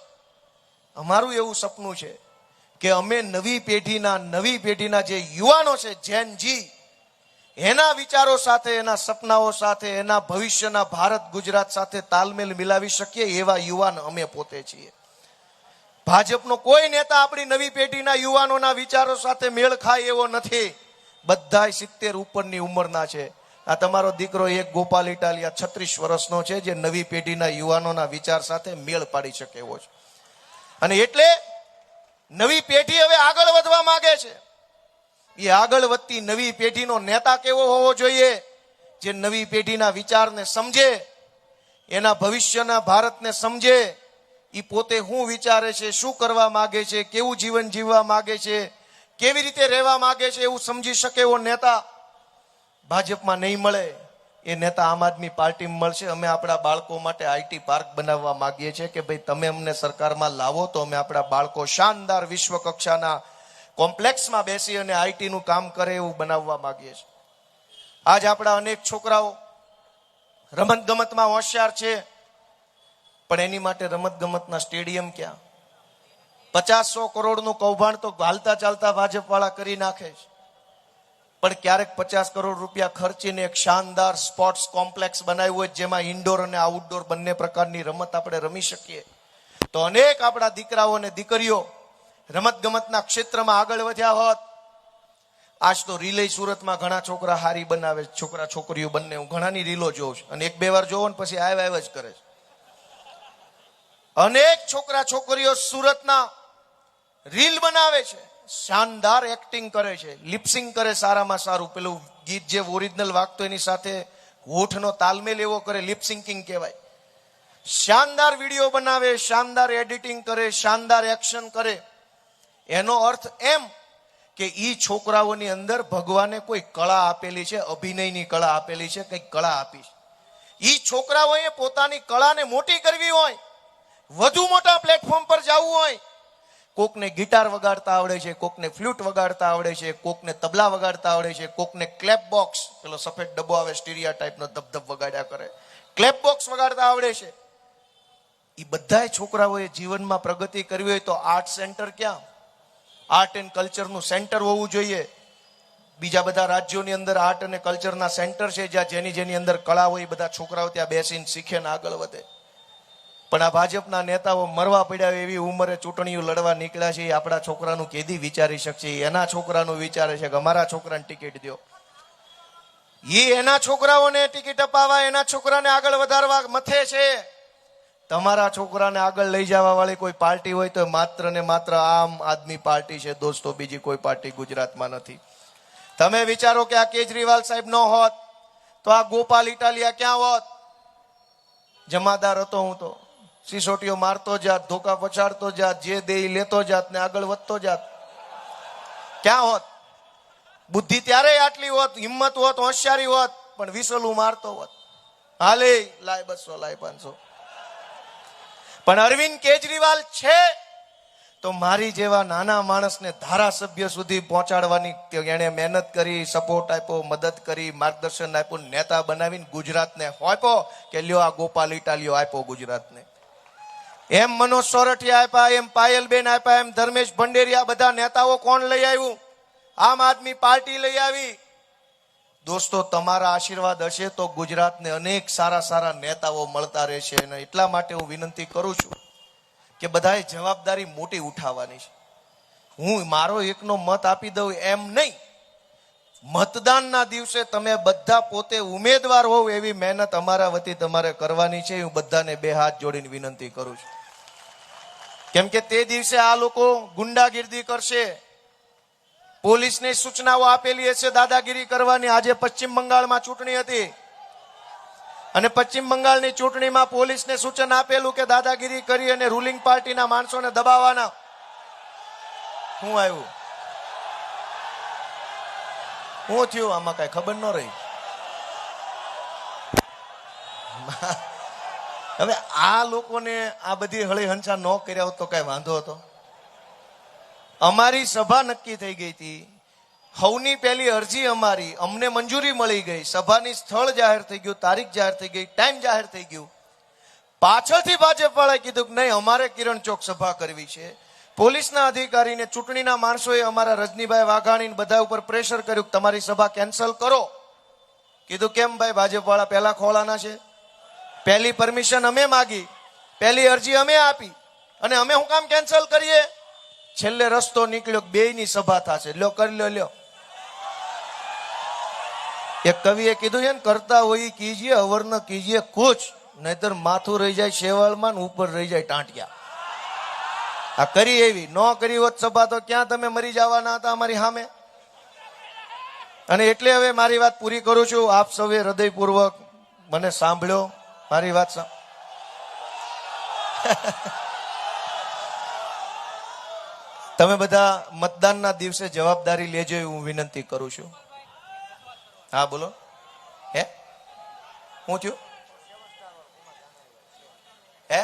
અમારું એવું સપનું છે કે અમે નવી પેઢીના જે યુવાનો છે, જેન જી, એના વિચારો સાથે, એના સપનાઓ સાથે, એના ભવિષ્યના ભારત ગુજરાત સાથે તાલમેલ મિલાવી શકીએ એવા યુવાન અમે પોતે છીએ. ભાજપનો કોઈ નેતા આપણી નવી પેઢીના યુવાનોના વિચારો સાથે મેળ ખાય એવો નથી. બધાય 70 ઉપરની ઉંમરના છે. આ તમારો દીકરો એક ગોપાલ ઇટાલિયા 36 વર્ષનો છે, જે નવી પેઢીના યુવાનોના વિચાર સાથે મેળ પાડી શકે એવો છે. અને એટલે નવી પેઢી હવે આગળ વધવા માંગે છે. એ આગળ વધતી નવી પેઢીનો નેતા કેવો હોવો જોઈએ? જે નવી પેઢીના વિચારને સમજે, એના ભવિષ્યના ભારતને સમજે, એ પોતે શું વિચારે છે, શું કરવા માંગે છે, કેવું જીવન જીવવા માંગે છે, કેવી રીતે રહેવા માંગે છે, એવું સમજી શકે એવો નેતા ભાજપમાં નહીં મળે. એ નેતા આમ આદમી પાર્ટીમાં મળશે. અમે આપણા બાળકો માટે આઈટી પાર્ક બનાવવા માંગીએ છીએ કે ભાઈ તમે અમને સરકારમાં લાવો તો અમે આપણા બાળકો શાનદાર વિશ્વ કક્ષાના કોમ્પ્લેક્સમાં બેસી અને આઈટી નું કામ કરે એવું બનાવવા માંગીએ છીએ. આજ આપણા અનેક છોકરાઓ રમત ગમતમાં હોશિયાર છે, પણ એની માટે રમત ગમતના સ્ટેડિયમ ક્યાં? 50-100 કરોડનું કૌભાંડ તો હાલતા ચાલતા ભાજપ વાળા કરી નાખે છે. પણ ક્યારેક 50 કરોડ રૂપિયા ખર્ચીને એક શાનદાર સ્પોર્ટ્સ કોમ્પ્લેક્સ બનાવ્યું હોય જેમાં ઇન્ડોર અને આઉટડોર બંને પ્રકારની રમત આપણે રમી શકીએ તો અનેક આપણા દીકરાઓ અને દીકરીઓ રમત ગમતના ક્ષેત્રમાં આગળ વધ્યા હોત. આજ તો રીલે સુરતમાં ઘણા છોકરા હારી બનાવે, છોકરા છોકરીઓ બંને. હું ઘણાની રીલો જોઉં છું અને 1-2 વાર જોવો ને પછી આવ જ કરે છે. અનેક છોકરા છોકરીઓ સુરતના રીલ બનાવે છે, શાનદાર એક્ટિંગ કરે છે, લિપસિંગ કરે સારામાં સારું. પેલું ગીત જે ઓરિજિનલ વાગતો એની સાથે હોઠનો તાલમેલ એવો કરે, લિપસિંકિંગ કહેવાય. શાનદાર વિડીયો બનાવે, શાનદાર એડિટિંગ કરે, શાનદાર એક્શન કરે. એનો અર્થ એમ કે ઈ છોકરાઓની અંદર ભગવાને કોઈ કળા આપેલી છે, અભિનયની કળા આપેલી છે, કઈક કળા આપી છે. ઈ છોકરાઓએ પોતાની કળાને મોટી કરવી હોય, વધુ મોટા પ્લેટફોર્મ પર જવું હોય કોકને ગિટાર વગાડતા આવડે છે, કોકને ફ્લૂટ વગાડતા આવડે છે, કોકને તબલા વગાડતા આવડે છે, કોકને ક્લેપ બોક્સ, પેલો સફેદ ડબ્બો આવે સ્ટીરિયા ટાઈપનો ધબધબ વગાડ્યા કરે, ક્લેપ બોક્સ વગાડતા આવડે છે. એ બધાય છોકરાઓએ જીવનમાં પ્રગતિ કરવી હોય તો આર્ટ સેન્ટર ક્યાં, આર્ટ એન્ડ કલ્ચરનું સેન્ટર હોવું જોઈએ. બીજા બધા રાજ્યોની અંદર આર્ટ અને કલ્ચરના સેન્ટર છે, જ્યાં જેની અંદર કળા હોય બધા છોકરાઓ ત્યાં બેસીને શીખે ને આગળ વધે. પણ આ ભાજપના નેતાઓ મરવા પડ્યા એવી ઉંમરે ચૂંટણીઓ લડવા નીકળ્યા છે. આપણા છોકરાનું કેદી વિચારી શકશે? એના છોકરાનું વિચારે છે કે અમારા છોકરાને ટિકિટ દો. એ એના છોકરાઓને ટિકિટ અપાવવા, એના છોકરાને આગળ વધારવા મથે છે. તમારા છોકરાને આગળ લઈ જવા વાળી કોઈ પાર્ટી હોય તો માત્ર ને માત્ર આમ આદમી પાર્ટી છે દોસ્તો, બીજી કોઈ પાર્ટી ગુજરાતમાં નથી. તમે વિચારો કે આ કેજરીવાલ સાહેબ ન હોત તો આ ગોપાલ ઇટાલિયા ક્યાં હોત? જમાદાર હતો હું તો, સિસોટીઓ મારતો જાત, ધોકા પછાડતો જાત, જે દે લેતો જાત ને આગળ વધતો જાત. ક્યાં હોત? બુદ્ધિ ત્યારે આટલી હોત, હિંમત હોત, હોશિયારી હોત, પણ વિસલું મારતો હોત. હાલે લાય 200 લાય 500. પણ અરવિંદ કેજરીવાલ છે તો મારી જેવા નાના માણસને ધારાસભ્ય સુધી પહોંચાડવાની એને મહેનત કરી, સપોર્ટ આપ્યો, મદદ કરી, માર્ગદર્શન આપ્યું, નેતા બનાવીને ગુજરાતને આપ્યો કે લ્યો આ ગોપાલ ઇટાલિયો આપ્યો ગુજરાતને. એમ મનોજ સોરઠિયા આપ્યા, એમ પાયલબેન આપ્યા, એમ ધર્મેશ ભંડેરિયા, બધા નેતાઓ કોણ લઈ આવ્યું? આમ આદમી પાર્ટી લઈ આવી. દોસ્તો તમારા આશીર્વાદ હશે તો ગુજરાતને અનેક સારા સારા નેતાઓ મળતા રહેશે. અને એટલા માટે હું વિનંતી કરું છું કે બધાએ જવાબદારી મોટી ઉઠાવવાની છે. હું મારો એકનો મત આપી દઉં એમ નહીં, મતદાનના દિવસે તમે બધા પોતે ઉમેદવાર હોવ એવી મહેનત અમારા વતી તમારે કરવાની છે. હું બધાને 2 હાથ જોડીને વિનંતી કરું છું. કેમ કે તે દિવસે આ લોકો ગુંડાગીર્દી કરશે, પોલીસને સૂચનાઓ આપેલી હશે દાદાગીરી કરવાની. આજે પશ્ચિમ બંગાળમાં ચૂંટણી હતી અને પશ્ચિમ બંગાળની ચૂંટણીમાં પોલીસને સૂચન આપેલું કે દાદાગીરી કરી અને રૂલિંગ પાર્ટીના માણસોને દબાવવાના. શું આવ્યું? શું થયું? આમાં કઈ ખબર ન રહી. હવે આ લોકોને આ બધી હળી હંસા ન કર્યા હોત તો કઈ વાંધો હતો? અમારી સભા નક્કી થઈ ગઈ હતી, હવની પહેલી અરજી અમારી, અમને મંજૂરી મળી ગઈ, સભાની સ્થળ જાહેર થઈ ગયું, તારીખ જાહેર થઈ ગઈ, ટાઈમ જાહેર થઈ ગયું. પાછળથી ભાજપ વાળાએ કીધું કે નહીં અમારે કિરણ ચોક સભા કરવી છે. પોલીસના અધિકારીને ચૂંટણીના માણસોએ અમારા રજનીભાઈ વાઘાણી બધા ઉપર પ્રેશર કર્યું કે તમારી સભા કેન્સલ કરો. કીધું કેમ ભાઈ? ભાજપ વાળા પહેલા ખોળાના છે. પહેલી પરમિશન અમે માગી, પહેલી અરજી અમે આપી અને અમે શું કામ કેન્સલ કરીએ? છેલ્લે રસ્તો નીકળ્યો, 2ની સભા થશે. લ્યો કરી લ્યો. એક કવિએ કીધું છે ને, કરતા હોય કીજીએ અવર ન કીજીએ કુછ, નહીતર માથું રહી જાય શેવાળમાં ને ઉપર રહી જાય ટાંટિયા. આ કરી એવી ન કરી હોત સભા તો ક્યાં તમે મરી જવાના હતા અમારી સામે. અને એટલે હવે મારી વાત પૂરી કરું છું. આપ સૌએ હૃદયપૂર્વક મને સાંભળ્યો, મારી વાત તમે બધા મતદાનના દિવસે જવાબદારી લેજો એવું હું વિનંતી કરું છું. હા બોલો. હે શું થયું? હે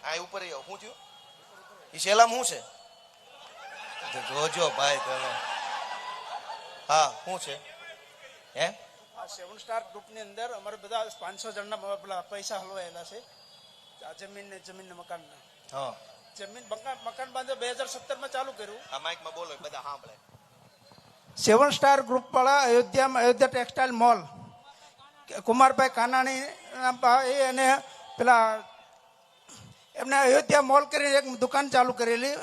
આ ઉપર શું થયું? એ શેલામાં શું છે? જોજો ભાઈ તમે. હા શું છે? હે 7 સ્ટાર ગ્રુપની અંદર અમારે બધા 500 જણના પેલા પૈસા હલવાયેલા છે. જમીન મકાન. હા જમીન મકાન બાંધો 2017માં ચાલુ કર્યું. આ માઈકમાં બોલો બધા સાંભળે. 7 સ્ટાર ગ્રુપ વાળા અયોધ્યા ટેક્સટાઇલ મોલ, કુમારભાઈ કાનાણી અને પેલા એમને અયોધ્યા મોલ કરીને એક દુકાન ચાલુ કરેલી,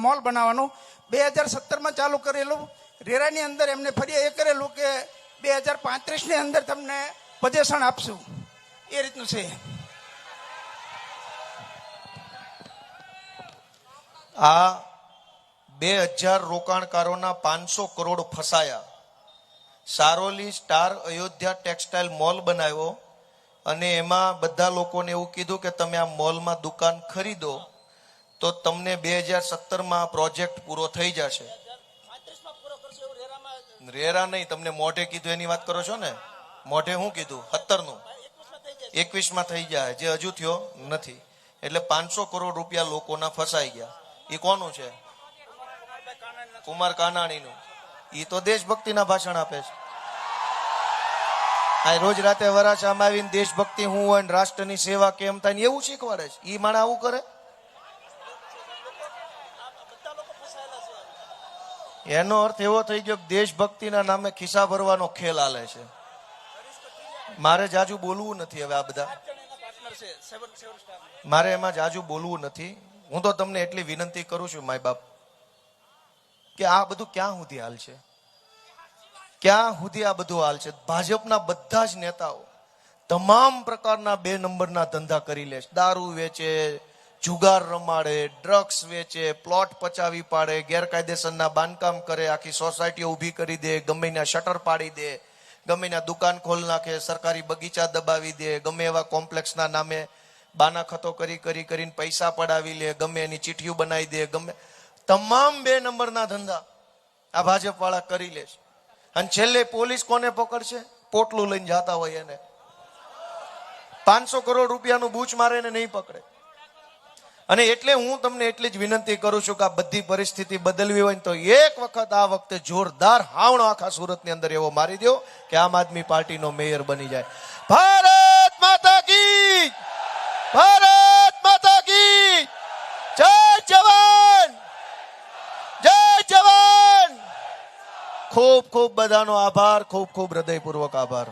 મોલ બનાવવાનું 2017માં ચાલુ કરેલું. રેરાની અંદર એમને ફરી એ કરેલું કે 2035ની અંદર તમને પોઝેશન આપશું, એ રીતનું છે. આ 2000 રોકાણકારોના 500 કરોડ ફસાયા. Saroli star Ayodhya textile mall બનાવ્યો અને એમાં બધા લોકોને એવું કીધું કે તમે આ મોલમાં દુકાન ખરીદો તો તમને 2017માં પ્રોજેક્ટ પૂરો થઈ જશે. રેરા નહીં, તમને મોઢે કીધું એની વાત કરો છો ને? મોઢે શું કીધું? 17નું 21માં થઈ જાય, જે હજુ થયો નથી. એટલે 500 કરોડ રૂપિયા લોકોના ફસાઈ ગયા. એ કોનું છે? કુમાર કાનાણીનું, ઈ તો દેશભક્તિના ભાષણ આપે છે. આ રોજ રાતે વરાછામાં આવીને દેશભક્તિ હું હોય ને રાષ્ટ્રની સેવા કેમ થાય ને એવું શીખવાડે છે. ઈ માણસ આવું કરે? એનો અર્થ એવો થઈ ગયો કે દેશભક્તિના નામે ખિસ્સા ભરવાનો ખેલ હાલે છે. મારે જાજુ બોલવું નથી હવે. આ બધા મારે એમાં જાજુ બોલવું નથી. હું તો તમને એટલી વિનંતી કરું છું માય બાપ કે આ બધું ક્યાં સુધી હાલ છે, ક્યાં સુધી આ બધું હાલ છે. ભાજપના બધા જ નેતાઓ તમામ પ્રકારના 2 નંબરના ધંધા કરી લે છે. દારૂ વેચે, જુગાર રમાડે, ડ્રગ્સ વેચે, પ્લોટ પચાવી પાડે, ગેરકાયદેસરના બાંધકામ કરે, આખી સોસાયટીઓ ઊભી કરી દે, ગમે એના શટર પાડી દે, ગમે એના દુકાન ખોલ નાખે, સરકારી બગીચા દબાવી દે, ગમે એવા કોમ્પ્લેક્સના નામે બાના ખતો કરીને પૈસા પડાવી લે, ગમે એની ચીઠીઓ બનાવી દે, ગમે તમામ 2 નંબરના ધંધા આ ભાજપ વાળા કરી લે છે. અને છેલ્લે પોલીસ કોને પકડશે? પોટલું લઈને જતા હોય એને. 500 કરોડ રૂપિયાનું બૂચ મારે એને નહીં પકડે. અને એટલે હું તમને એટલી જ વિનંતી કરું છું કે આ બધી પરિસ્થિતિ બદલવી હોય ને તો એક વખત આ વખતે જોરદાર હાવણો આખા સુરતની અંદર એવો મારી દો કે આમ આદમી પાર્ટીનો મેયર બની જાય. ભારત માતા કી, ભારત માતા કી જય. જવાન, જય જવાન. ખૂબ ખૂબ બધાનો આભાર, ખૂબ ખૂબ હૃદયપૂર્વક આભાર.